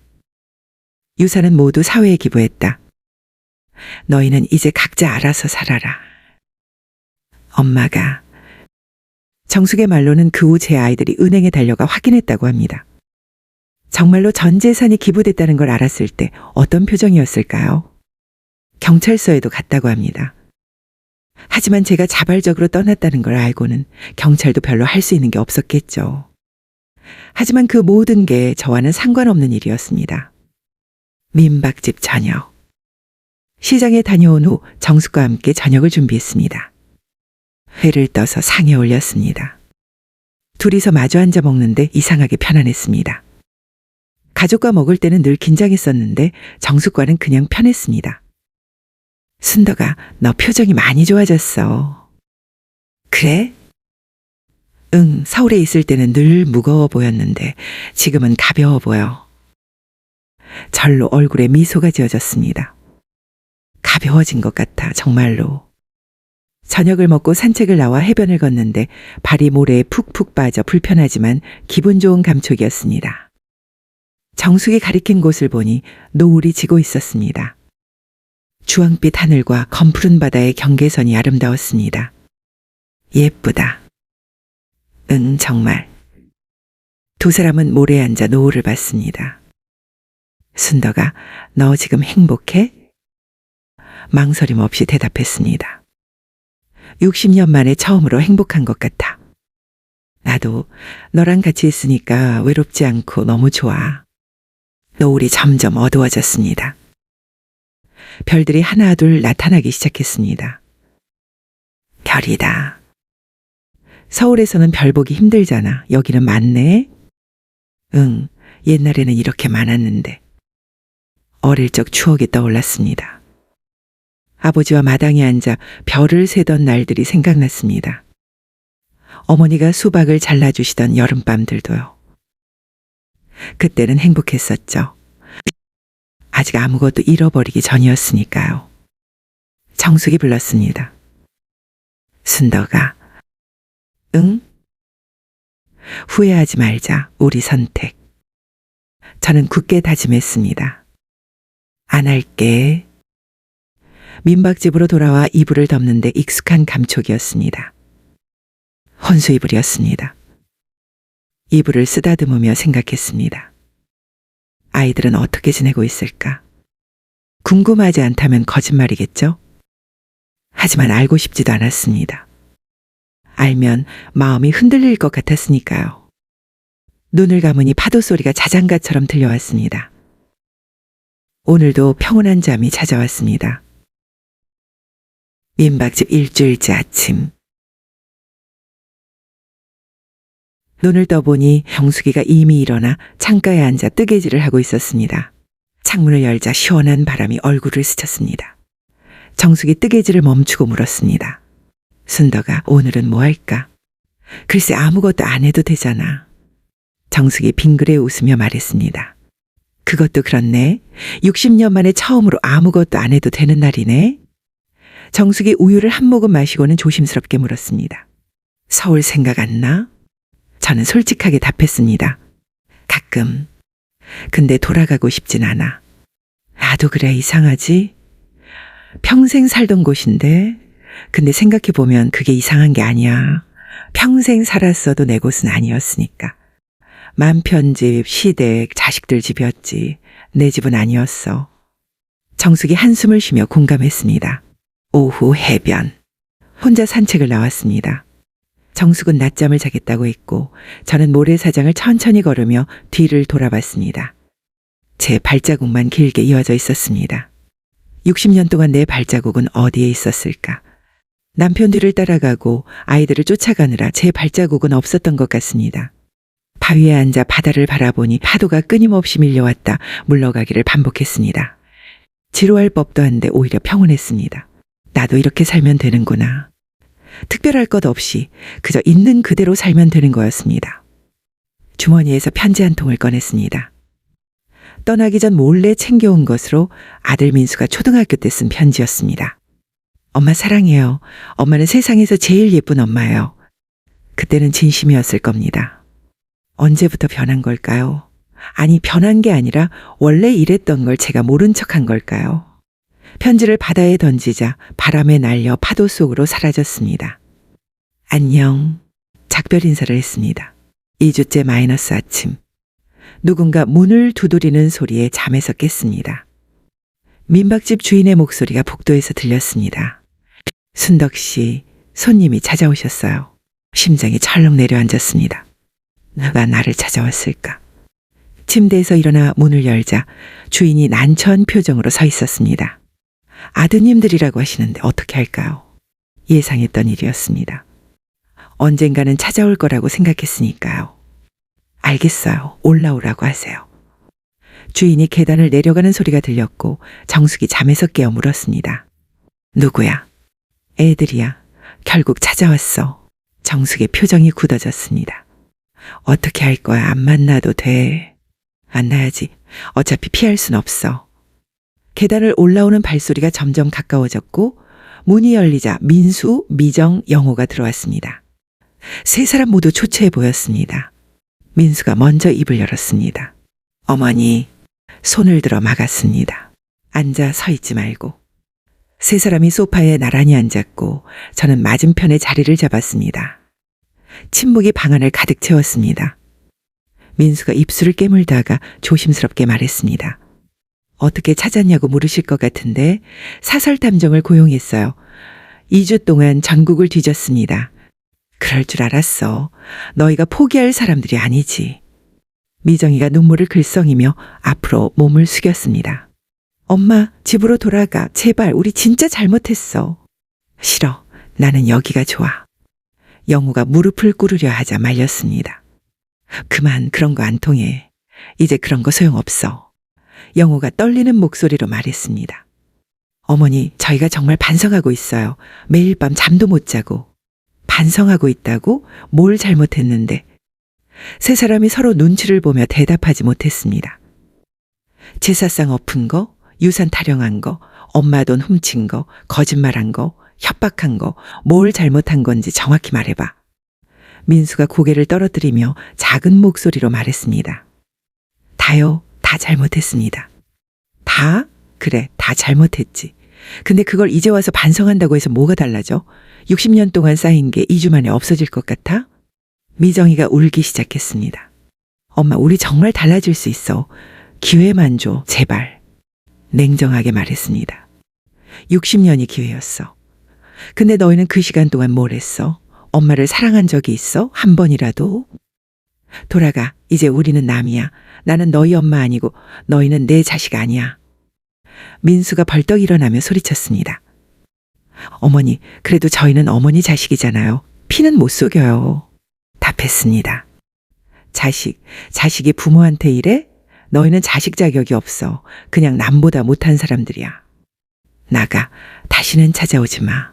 유산은 모두 사회에 기부했다. 너희는 이제 각자 알아서 살아라. 엄마가. 정숙의 말로는 그 후 제 아이들이 은행에 달려가 확인했다고 합니다. 정말로 전 재산이 기부됐다는 걸 알았을 때 어떤 표정이었을까요? 경찰서에도 갔다고 합니다. 하지만 제가 자발적으로 떠났다는 걸 알고는 경찰도 별로 할 수 있는 게 없었겠죠. 하지만 그 모든 게 저와는 상관없는 일이었습니다. 민박집 저녁. 시장에 다녀온 후 정숙과 함께 저녁을 준비했습니다. 회를 떠서 상에 올렸습니다. 둘이서 마주 앉아 먹는데 이상하게 편안했습니다. 가족과 먹을 때는 늘 긴장했었는데 정숙과는 그냥 편했습니다. 순덕아, 너 표정이 많이 좋아졌어. 그래? 응, 서울에 있을 때는 늘 무거워 보였는데 지금은 가벼워 보여. 절로 얼굴에 미소가 지어졌습니다. 가벼워진 것 같아, 정말로. 저녁을 먹고 산책을 나와 해변을 걷는데 발이 모래에 푹푹 빠져 불편하지만 기분 좋은 감촉이었습니다. 정숙이 가리킨 곳을 보니 노을이 지고 있었습니다. 주황빛 하늘과 검푸른 바다의 경계선이 아름다웠습니다. 예쁘다. 응, 정말. 두 사람은 모래에 앉아 노을을 봤습니다. 순덕아, 너 지금 행복해? 망설임 없이 대답했습니다. 60년 만에 처음으로 행복한 것 같아. 나도 너랑 같이 있으니까 외롭지 않고 너무 좋아. 노을이 점점 어두워졌습니다. 별들이 하나 둘 나타나기 시작했습니다. 별이다. 서울에서는 별 보기 힘들잖아. 여기는 많네. 응, 옛날에는 이렇게 많았는데. 어릴 적 추억이 떠올랐습니다. 아버지와 마당에 앉아 별을 세던 날들이 생각났습니다. 어머니가 수박을 잘라주시던 여름밤들도요. 그때는 행복했었죠. 아직 아무것도 잃어버리기 전이었으니까요. 정숙이 불렀습니다. 순덕아. 응? 후회하지 말자, 우리 선택. 저는 굳게 다짐했습니다. 안 할게. 민박집으로 돌아와 이불을 덮는데 익숙한 감촉이었습니다. 혼수 이불이었습니다. 이불을 쓰다듬으며 생각했습니다. 아이들은 어떻게 지내고 있을까? 궁금하지 않다면 거짓말이겠죠? 하지만 알고 싶지도 않았습니다. 알면 마음이 흔들릴 것 같았으니까요. 눈을 감으니 파도 소리가 자장가처럼 들려왔습니다. 오늘도 평온한 잠이 찾아왔습니다. 민박집 일주일째 아침. 눈을 떠보니 정숙이가 이미 일어나 창가에 앉아 뜨개질을 하고 있었습니다. 창문을 열자 시원한 바람이 얼굴을 스쳤습니다. 정숙이 뜨개질을 멈추고 물었습니다. 순덕아, 오늘은 뭐 할까? 글쎄 아무것도 안 해도 되잖아. 정숙이 빙그레 웃으며 말했습니다. 그것도 그렇네. 60년 만에 처음으로 아무것도 안 해도 되는 날이네. 정숙이 우유를 한 모금 마시고는 조심스럽게 물었습니다. 서울 생각 안 나? 저는 솔직하게 답했습니다. 가끔. 근데 돌아가고 싶진 않아. 나도 그래, 이상하지? 평생 살던 곳인데, 근데 생각해보면 그게 이상한 게 아니야. 평생 살았어도 내 곳은 아니었으니까. 맘편집, 시댁, 자식들 집이었지. 내 집은 아니었어. 정숙이 한숨을 쉬며 공감했습니다. 오후 해변. 혼자 산책을 나왔습니다. 정숙은 낮잠을 자겠다고 했고 저는 모래사장을 천천히 걸으며 뒤를 돌아봤습니다. 제 발자국만 길게 이어져 있었습니다. 60년 동안 내 발자국은 어디에 있었을까? 남편 뒤를 따라가고 아이들을 쫓아가느라 제 발자국은 없었던 것 같습니다. 바위에 앉아 바다를 바라보니 파도가 끊임없이 밀려왔다 물러가기를 반복했습니다. 지루할 법도 한데 오히려 평온했습니다. 나도 이렇게 살면 되는구나. 특별할 것 없이 그저 있는 그대로 살면 되는 거였습니다. 주머니에서 편지 한 통을 꺼냈습니다. 떠나기 전 몰래 챙겨온 것으로 아들 민수가 초등학교 때 쓴 편지였습니다. 엄마 사랑해요. 엄마는 세상에서 제일 예쁜 엄마예요. 그때는 진심이었을 겁니다. 언제부터 변한 걸까요? 아니, 변한 게 아니라 원래 이랬던 걸 제가 모른 척한 걸까요? 편지를 바다에 던지자 바람에 날려 파도 속으로 사라졌습니다. 안녕. 작별 인사를 했습니다. 2주째 마이너스 아침. 누군가 문을 두드리는 소리에 잠에서 깼습니다. 민박집 주인의 목소리가 복도에서 들렸습니다. 순덕 씨, 손님이 찾아오셨어요. 심장이 철렁 내려앉았습니다. 누가 나를 찾아왔을까? 침대에서 일어나 문을 열자 주인이 난처한 표정으로 서 있었습니다. 아드님들이라고 하시는데 어떻게 할까요? 예상했던 일이었습니다. 언젠가는 찾아올 거라고 생각했으니까요. 알겠어요. 올라오라고 하세요. 주인이 계단을 내려가는 소리가 들렸고 정숙이 잠에서 깨어 물었습니다. 누구야? 애들이야. 결국 찾아왔어. 정숙의 표정이 굳어졌습니다. 어떻게 할 거야? 안 만나도 돼. 만나야지. 어차피 피할 순 없어. 계단을 올라오는 발소리가 점점 가까워졌고 문이 열리자 민수, 미정, 영호가 들어왔습니다. 세 사람 모두 초췌해 보였습니다. 민수가 먼저 입을 열었습니다. 어머니, 손을 들어 막았습니다. 앉아 서 있지 말고. 세 사람이 소파에 나란히 앉았고 저는 맞은편에 자리를 잡았습니다. 침묵이 방 안을 가득 채웠습니다. 민수가 입술을 깨물다가 조심스럽게 말했습니다. 어떻게 찾았냐고 물으실 것 같은데 사설탐정을 고용했어요. 2주 동안 전국을 뒤졌습니다. 그럴 줄 알았어. 너희가 포기할 사람들이 아니지. 미정이가 눈물을 글썽이며 앞으로 몸을 숙였습니다. 엄마, 집으로 돌아가. 제발, 우리 진짜 잘못했어. 싫어. 나는 여기가 좋아. 영우가 무릎을 꿇으려 하자 말렸습니다. 그만, 그런 거 안 통해. 이제 그런 거 소용없어. 영우가 떨리는 목소리로 말했습니다. 어머니, 저희가 정말 반성하고 있어요. 매일 밤 잠도 못 자고. 반성하고 있다고? 뭘 잘못했는데? 세 사람이 서로 눈치를 보며 대답하지 못했습니다. 제사상 엎은 거, 유산 타령한 거, 엄마 돈 훔친 거, 거짓말한 거, 협박한 거, 뭘 잘못한 건지 정확히 말해봐. 민수가 고개를 떨어뜨리며 작은 목소리로 말했습니다. 다요, 다 잘못했습니다. 다? 그래, 다 잘못했지. 근데 그걸 이제 와서 반성한다고 해서 뭐가 달라져? 60년 동안 쌓인 게 2주 만에 없어질 것 같아? 미정이가 울기 시작했습니다. 엄마, 우리 정말 달라질 수 있어. 기회만 줘, 제발. 냉정하게 말했습니다. 60년이 기회였어. 근데 너희는 그 시간 동안 뭘 했어? 엄마를 사랑한 적이 있어? 한 번이라도? 돌아가. 이제 우리는 남이야. 나는 너희 엄마 아니고 너희는 내 자식 아니야. 민수가 벌떡 일어나며 소리쳤습니다. 어머니, 그래도 저희는 어머니 자식이잖아요. 피는 못 속여요. 답했습니다. 자식이 부모한테 이래? 너희는 자식 자격이 없어. 그냥 남보다 못한 사람들이야. 나가. 다시는 찾아오지 마.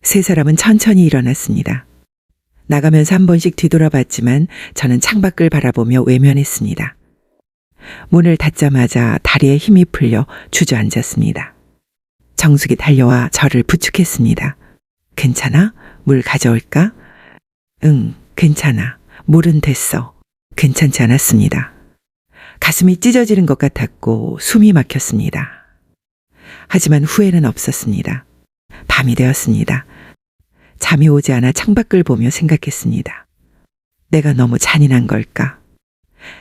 세 사람은 천천히 일어났습니다. 나가면서 한 번씩 뒤돌아봤지만 저는 창밖을 바라보며 외면했습니다. 문을 닫자마자 다리에 힘이 풀려 주저앉았습니다. 정숙이 달려와 저를 부축했습니다. 괜찮아? 물 가져올까? 응, 괜찮아. 물은 됐어. 괜찮지 않았습니다. 가슴이 찢어지는 것 같았고 숨이 막혔습니다. 하지만 후회는 없었습니다. 밤이 되었습니다. 잠이 오지 않아 창밖을 보며 생각했습니다. 내가 너무 잔인한 걸까?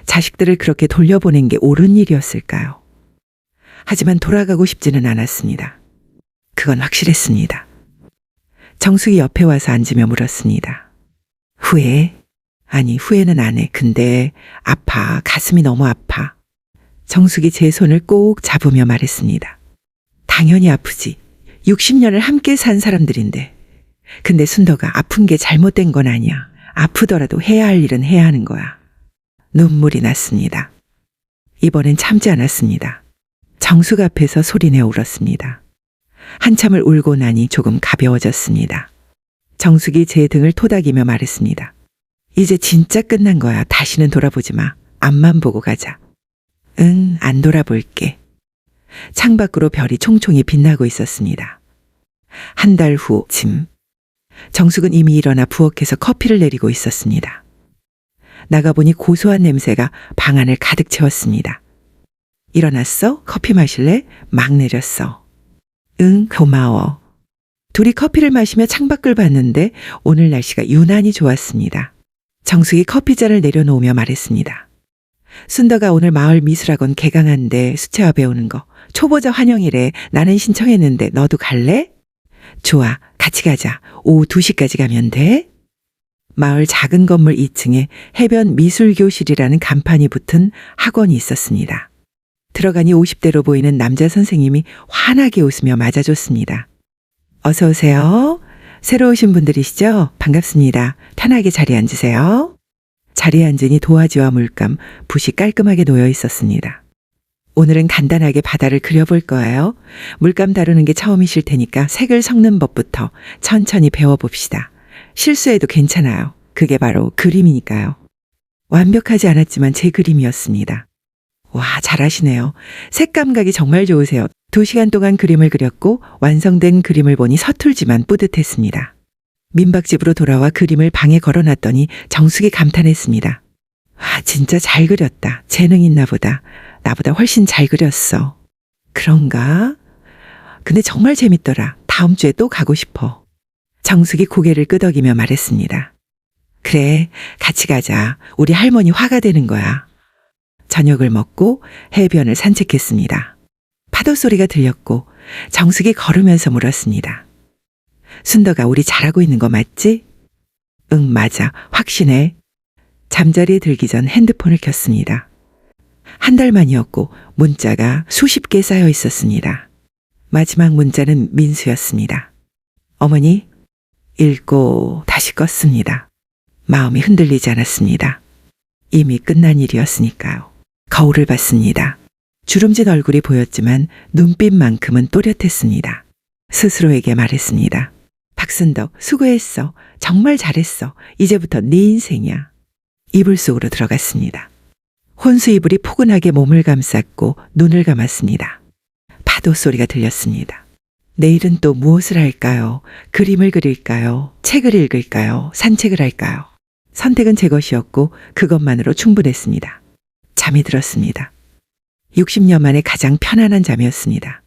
자식들을 그렇게 돌려보낸 게 옳은 일이었을까요? 하지만 돌아가고 싶지는 않았습니다. 그건 확실했습니다. 정숙이 옆에 와서 앉으며 물었습니다. 후회? 아니, 후회는 안 해. 근데 아파. 가슴이 너무 아파. 정숙이 제 손을 꼭 잡으며 말했습니다. 당연히 아프지. 60년을 함께 산 사람들인데. 근데 순덕아, 아픈 게 잘못된 건 아니야. 아프더라도 해야 할 일은 해야 하는 거야. 눈물이 났습니다. 이번엔 참지 않았습니다. 정숙 앞에서 소리내어 울었습니다. 한참을 울고 나니 조금 가벼워졌습니다. 정숙이 제 등을 토닥이며 말했습니다. 이제 진짜 끝난 거야. 다시는 돌아보지 마. 앞만 보고 가자. 응, 안 돌아볼게. 창밖으로 별이 총총히 빛나고 있었습니다. 한 달 후 쯤 정숙은 이미 일어나 부엌에서 커피를 내리고 있었습니다. 나가보니 고소한 냄새가 방 안을 가득 채웠습니다. 일어났어? 커피 마실래? 막 내렸어. 응, 고마워. 둘이 커피를 마시며 창밖을 봤는데 오늘 날씨가 유난히 좋았습니다. 정숙이 커피잔을 내려놓으며 말했습니다. 순덕아, 오늘 마을 미술학원 개강한데 수채화 배우는 거 초보자 환영이래. 나는 신청했는데 너도 갈래? 좋아, 같이 가자. 오후 2시까지 가면 돼? 마을 작은 건물 2층에 해변 미술교실이라는 간판이 붙은 학원이 있었습니다. 들어가니 50대로 보이는 남자 선생님이 환하게 웃으며 맞아줬습니다. 어서 오세요. 새로 오신 분들이시죠? 반갑습니다. 편하게 자리에 앉으세요. 자리에 앉으니 도화지와 물감, 붓이 깔끔하게 놓여 있었습니다. 오늘은 간단하게 바다를 그려볼 거예요. 물감 다루는 게 처음이실 테니까 색을 섞는 법부터 천천히 배워봅시다. 실수해도 괜찮아요. 그게 바로 그림이니까요. 완벽하지 않았지만 제 그림이었습니다. 와, 잘하시네요. 색 감각이 정말 좋으세요. 2시간 동안 그림을 그렸고 완성된 그림을 보니 서툴지만 뿌듯했습니다. 민박집으로 돌아와 그림을 방에 걸어놨더니 정숙이 감탄했습니다. 와, 진짜 잘 그렸다. 재능 있나 보다. 나보다 훨씬 잘 그렸어. 그런가? 근데 정말 재밌더라. 다음 주에 또 가고 싶어. 정숙이 고개를 끄덕이며 말했습니다. 그래, 같이 가자. 우리 할머니 화가 되는 거야. 저녁을 먹고 해변을 산책했습니다. 파도 소리가 들렸고 정숙이 걸으면서 물었습니다. 순덕아, 우리 잘하고 있는 거 맞지? 응, 맞아. 확신해. 잠자리에 들기 전 핸드폰을 켰습니다. 한 달 만이었고 문자가 수십 개 쌓여 있었습니다. 마지막 문자는 민수였습니다. 어머니, 읽고 다시 껐습니다. 마음이 흔들리지 않았습니다. 이미 끝난 일이었으니까요. 거울을 봤습니다. 주름진 얼굴이 보였지만 눈빛만큼은 또렷했습니다. 스스로에게 말했습니다. 박순덕, 수고했어. 정말 잘했어. 이제부터 네 인생이야. 이불 속으로 들어갔습니다. 혼수 이불이 포근하게 몸을 감쌌고 눈을 감았습니다. 파도 소리가 들렸습니다. 내일은 또 무엇을 할까요? 그림을 그릴까요? 책을 읽을까요? 산책을 할까요? 선택은 제 것이었고 그것만으로 충분했습니다. 잠이 들었습니다. 60년 만에 가장 편안한 잠이었습니다.